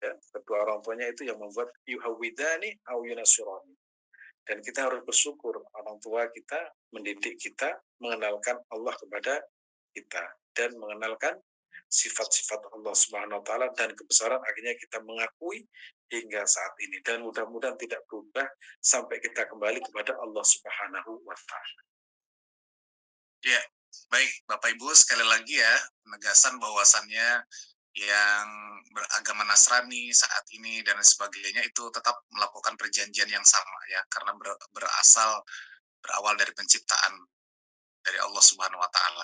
ya, kedua orang tuanya itu yang membuat yuhawidani au yunasirani. Dan kita harus bersyukur orang tua kita mendidik kita mengenalkan Allah kepada kita dan mengenalkan sifat-sifat Allah Subhanahu wa taala dan kebesaran, akhirnya kita mengakui hingga saat ini, dan mudah-mudahan tidak berubah sampai kita kembali kepada Allah Subhanahu wa taala. Ya, baik Bapak Ibu, sekali lagi ya penegasan bahwasannya yang beragama Nasrani saat ini dan sebagainya itu tetap melakukan perjanjian yang sama ya, karena berawal dari penciptaan dari Allah Subhanahu wa taala.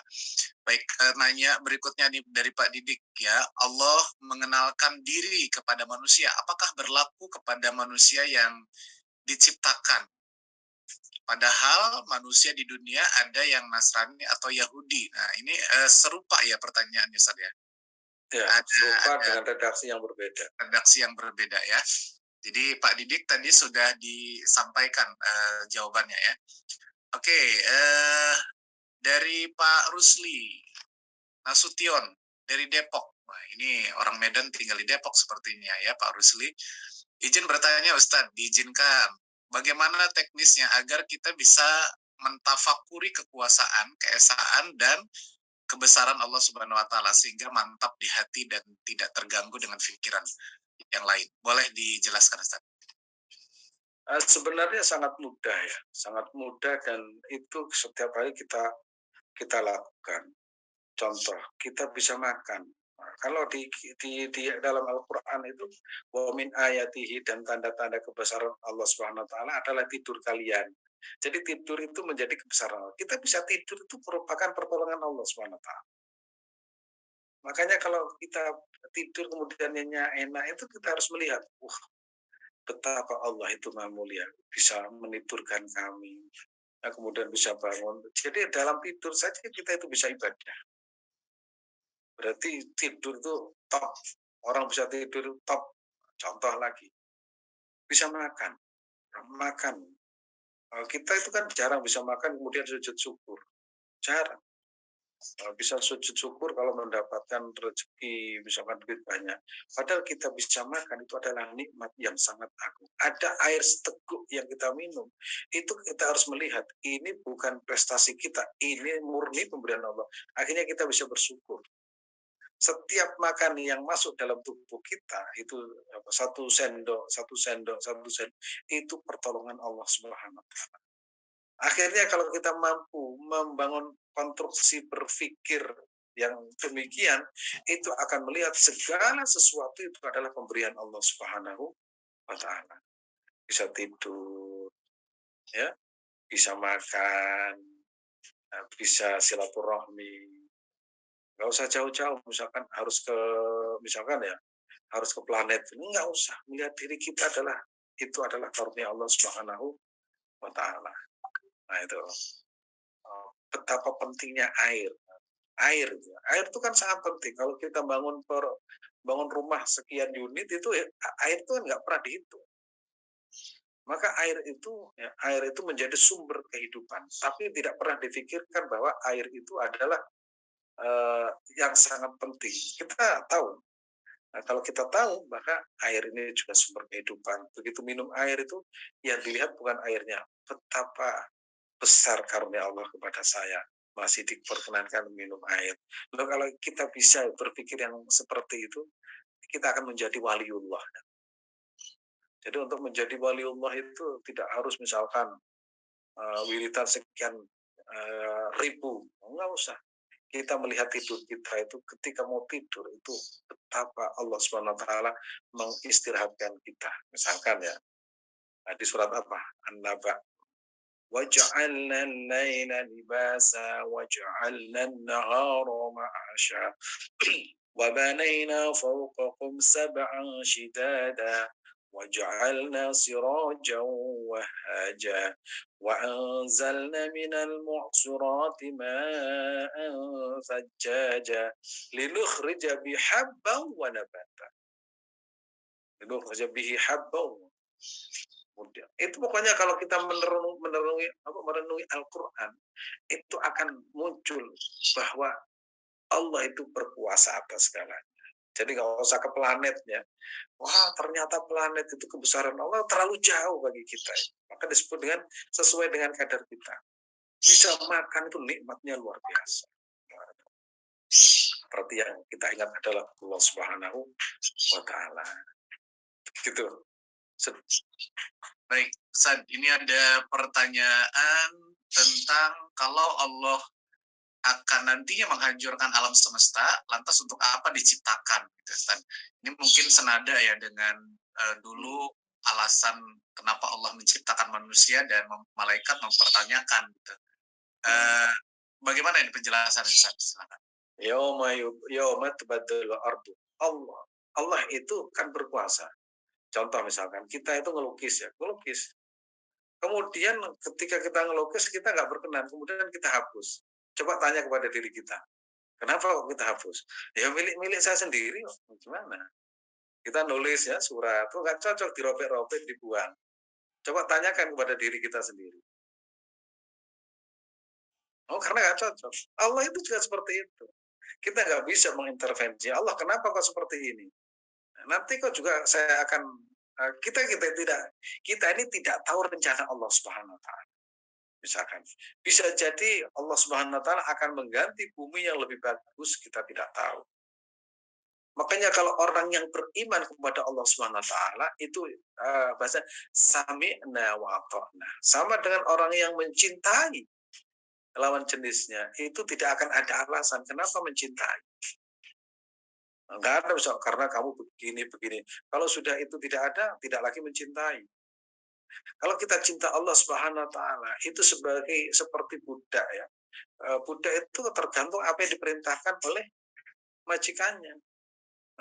Baik, nanya berikutnya nih dari Pak Didik ya. Allah mengenalkan diri kepada manusia. Apakah berlaku kepada manusia yang diciptakan? Padahal manusia di dunia ada yang Nasrani atau Yahudi. Nah, ini serupa ya pertanyaannya, Ustaz ya. Ya, serupa dengan redaksi yang berbeda. Redaksi yang berbeda ya. Jadi Pak Didik tadi sudah disampaikan jawabannya ya. Oke, dari Pak Rusli Nasution dari Depok. Wah, ini orang Medan tinggal di Depok sepertinya ya Pak Rusli. Izin bertanya Ustadz, diizinkan. Bagaimana teknisnya agar kita bisa mentafakuri kekuasaan, keesaan, dan kebesaran Allah Subhanahu wa taala sehingga mantap di hati dan tidak terganggu dengan pikiran yang lain. Boleh dijelaskan Ustaz? Sebenarnya sangat mudah ya, sangat mudah, dan itu setiap hari kita lakukan. Contoh, kita bisa makan. Nah, kalau di dalam Al-Qur'an itu wa min ayatihi, dan tanda-tanda kebesaran Allah Subhanahu wa taala adalah tidur kalian. Jadi tidur itu menjadi kebesaran Allah. Kita bisa tidur itu merupakan pertolongan Allah Subhanahu wa taala. Makanya kalau kita tidur kemudian nyenyak enak, itu kita harus melihat, betapa Allah itu Maha Mulia, bisa menidurkan kami, kemudian bisa bangun. Jadi dalam tidur saja kita itu bisa ibadah. Berarti tidur itu top. Orang bisa tidur top. Contoh lagi, bisa makan. Makan. Kita itu kan jarang bisa makan kemudian sujud syukur. Jarang. Bisa sujud syukur kalau mendapatkan rezeki, misalkan duit banyak. Padahal kita bisa makan, itu adalah nikmat yang sangat agung. Ada air seteguk yang kita minum, itu kita harus melihat, ini bukan prestasi kita, ini murni pemberian Allah. Akhirnya kita bisa bersyukur. Setiap makan yang masuk dalam tubuh kita itu satu sendok itu pertolongan Allah Subhanahu wa taala. Akhirnya kalau kita mampu membangun konstruksi berpikir yang demikian, itu akan melihat segala sesuatu itu adalah pemberian Allah Subhanahu wa taala. Bisa tidur, ya, bisa makan, bisa silaturahmi. Nggak usah jauh-jauh, harus ke planet, nggak usah. Melihat diri kita itu adalah karunia Allah Subhanahu wa taala. Nah, itu betapa pentingnya air. Air itu kan sangat penting. Kalau kita bangun rumah sekian unit itu ya, air itu kan nggak pernah dihitung. Maka air itu menjadi sumber kehidupan, tapi tidak pernah difikirkan bahwa air itu adalah yang sangat penting. Kita tahu. Nah, kalau kita tahu, maka air ini juga sumber kehidupan. Begitu minum air itu, yang dilihat bukan airnya, betapa besar karunia Allah kepada saya, masih diperkenankan minum air. Lalu kalau kita bisa berpikir yang seperti itu, kita akan menjadi waliullah. Jadi untuk menjadi waliullah itu tidak harus misalkan wiridan sekian ribu, enggak usah. Kita melihat tidur kita itu, ketika mau tidur itu betapa Allah Subhanahu wa taala mengistirahatkan kita. Misalkan ya, di surat apa? An-Naba. وَجَعَلْنَا اللَّيْلَ لِبَاسًا وَجَعَلْنَا النَّهَارَ مَعَاشًا وَبَنَيْنَا فَوْقَكُمْ سَبْعًا شِدَادًا وَجَعَلْنَا سِرَاجًا وَهَّاجًا وَأَنزَلْنَا مِنَ الْمُعْصِرَاتِ مَاءً ثَجَّاجًا لِنُخْرِجَ بِهِ حَبًّا وَنَبَاتًا. Itu pokoknya kalau kita merenungi Al-Qur'an, itu akan muncul bahwa Allah itu berkuasa atas segalanya. Jadi nggak usah ke planetnya. Wah, ternyata planet itu kebesaran Allah terlalu jauh bagi kita. Maka disebut dengan sesuai dengan kadar kita. Bisa makan itu nikmatnya luar biasa. Berarti yang kita ingat adalah Allah Subhanahu wa taala. Gitu. Baik, Ustaz, ini ada pertanyaan tentang kalau Allah akan nantinya menghancurkan alam semesta, lantas untuk apa diciptakan? Gitu, Ustaz. Ini mungkin senada ya dengan dulu alasan kenapa Allah menciptakan manusia dan malaikat mempertanyakan. Gitu. Bagaimana ini penjelasan, Ustaz? Silakan. Yauma tubaddalu ardu. Allah itu kan berkuasa. Contoh misalkan kita itu ngelukis. Kemudian ketika kita ngelukis kita nggak berkenan, kemudian kita hapus. Coba tanya kepada diri kita, kenapa kok kita hapus? Ya milik saya sendiri, gimana? Kita nulis ya surat, tuh nggak cocok dirobek-robek dibuang. Coba tanyakan kepada diri kita sendiri. Oh karena nggak cocok. Allah itu juga seperti itu. Kita nggak bisa mengintervensi Allah. Kenapa kok seperti ini? Nanti kok juga saya akan kita ini tidak tahu rencana Allah Subhanahu Wa Taala. Misalkan bisa jadi Allah Subhanahu Wa Taala akan mengganti bumi yang lebih bagus, kita tidak tahu. Makanya kalau orang yang beriman kepada Allah Subhanahu Wa Taala itu bahasa sami'na wa ata'na. Sama dengan orang yang mencintai lawan jenisnya, itu tidak akan ada alasan kenapa mencintai. Enggak ada misal karena kamu begini. Kalau sudah itu tidak ada, tidak lagi mencintai. Kalau kita cinta Allah Subhanahu Wa Taala itu seperti budak ya. Budak itu tergantung apa yang diperintahkan oleh majikannya.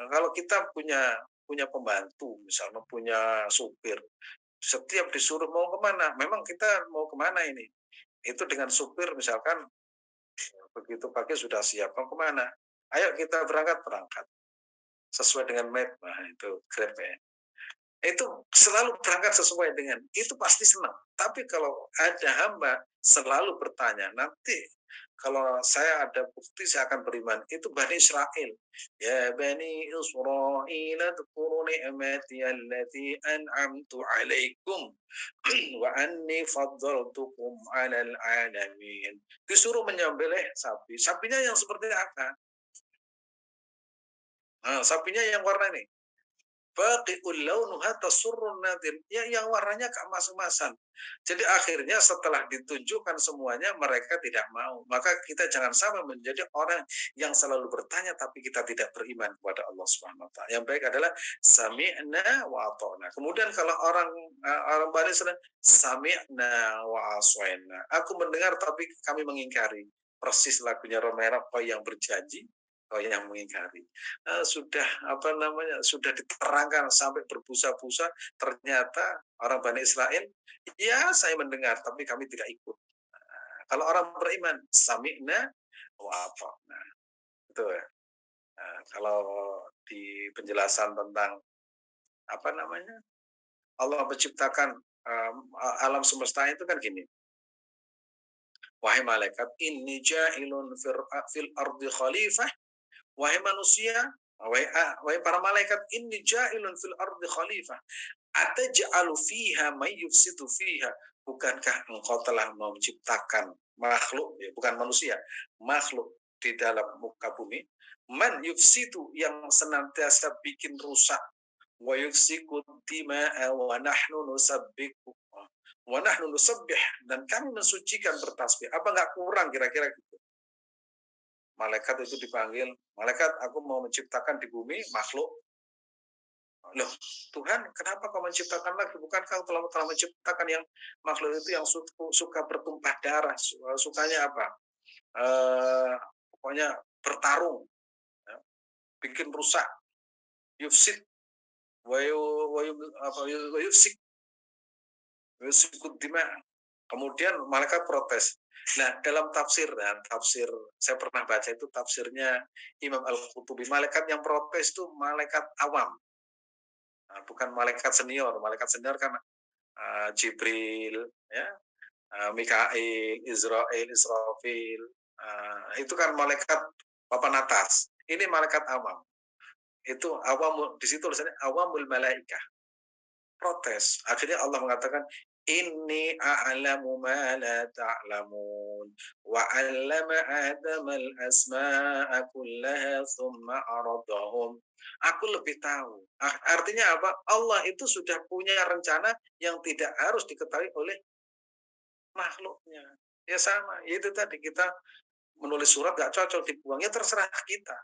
Nah, kalau kita punya pembantu, misalnya punya supir, setiap disuruh mau kemana, memang kita mau kemana ini? Itu dengan supir misalkan begitu pagi sudah siap, mau kemana? Ayo kita berangkat. Sesuai dengan map, nah itu Grab ya. Itu selalu berangkat sesuai dengan, itu pasti senang. Tapi kalau ada hamba selalu bertanya, nanti kalau saya ada bukti saya akan beriman. Itu Bani Israel. Ya Bani Israel adkuru ni'mati allati an'amtu alaikum wa anni faddaltukum 'alal 'alamin. Disuruh menyembelih sapi. Sapinya yang seperti apa? Nah, sapinya yang warna ini. Baqi'ul launuha tasurrun nadir. Ya, yang warnanya keemas-emasan. Jadi akhirnya setelah ditunjukkan semuanya mereka tidak mau. Maka kita jangan sama menjadi orang yang selalu bertanya tapi kita tidak beriman kepada Allah Subhanahu wa taala. Yang baik adalah sami'na wa ata'na. Kemudian kalau orang Bani Israil sami'na wa aswaina. Aku mendengar tapi kami mengingkari. Persis lagunya Romero yang berjanji yang mengingkari. Sudah diterangkan sampai berbusa-busa, ternyata orang Bani Israel, ya saya mendengar, tapi kami tidak ikut. Kalau orang beriman, sami'na wa ata'na. Itu ya. Kalau di penjelasan tentang Allah menciptakan alam semesta itu kan gini. Wahai malaikat, inni ja'ilun fil ardi khalifah. Wahai manusia, wahai para malaikat, inni ja'ilun fil ardi khalifah. Ataj'alu fiha may yufsidu fiha. Bukankah engkau telah menciptakan makhluk, ya, bukan manusia, makhluk di dalam muka bumi, man yufsidu yang senantiasa bikin rusak, wa yufsiku dima'a wa nahnu nusabbihu wa nahnu nusabbih, dan kami mensucikan bertasbih. Apa enggak kurang kira-kira gitu? Malaikat itu dipanggil, malaikat aku mau menciptakan di bumi makhluk. Loh, Tuhan kenapa kau menciptakan lagi? Bukankah telah menciptakan yang makhluk itu yang suka bertumpah darah, sukanya apa? Pokoknya bertarung, ya, bikin rusak, yufsid, yufsik dima. Kemudian malaikat protes. Nah, dalam tafsir saya pernah baca itu tafsirnya Imam Al-Qurtubi. Malaikat yang protes itu malaikat awam, bukan malaikat senior. Malaikat senior kan Jibril, ya, Mikail, Israfil, itu kan malaikat papan atas. Ini malaikat awam. Itu awam, di situ tulisannya awamul malaikah. Protes. Akhirnya Allah mengatakan Inni a'lamu ma la ta'lamun wa 'allama Adama al-asma'a kullaha tsumma 'aradahum. Aku lebih tahu. Artinya apa? Allah itu sudah punya rencana yang tidak harus diketahui oleh makhluknya. Ya sama, ya itu tadi kita menulis surat nggak cocok dibuang, ya terserah kita.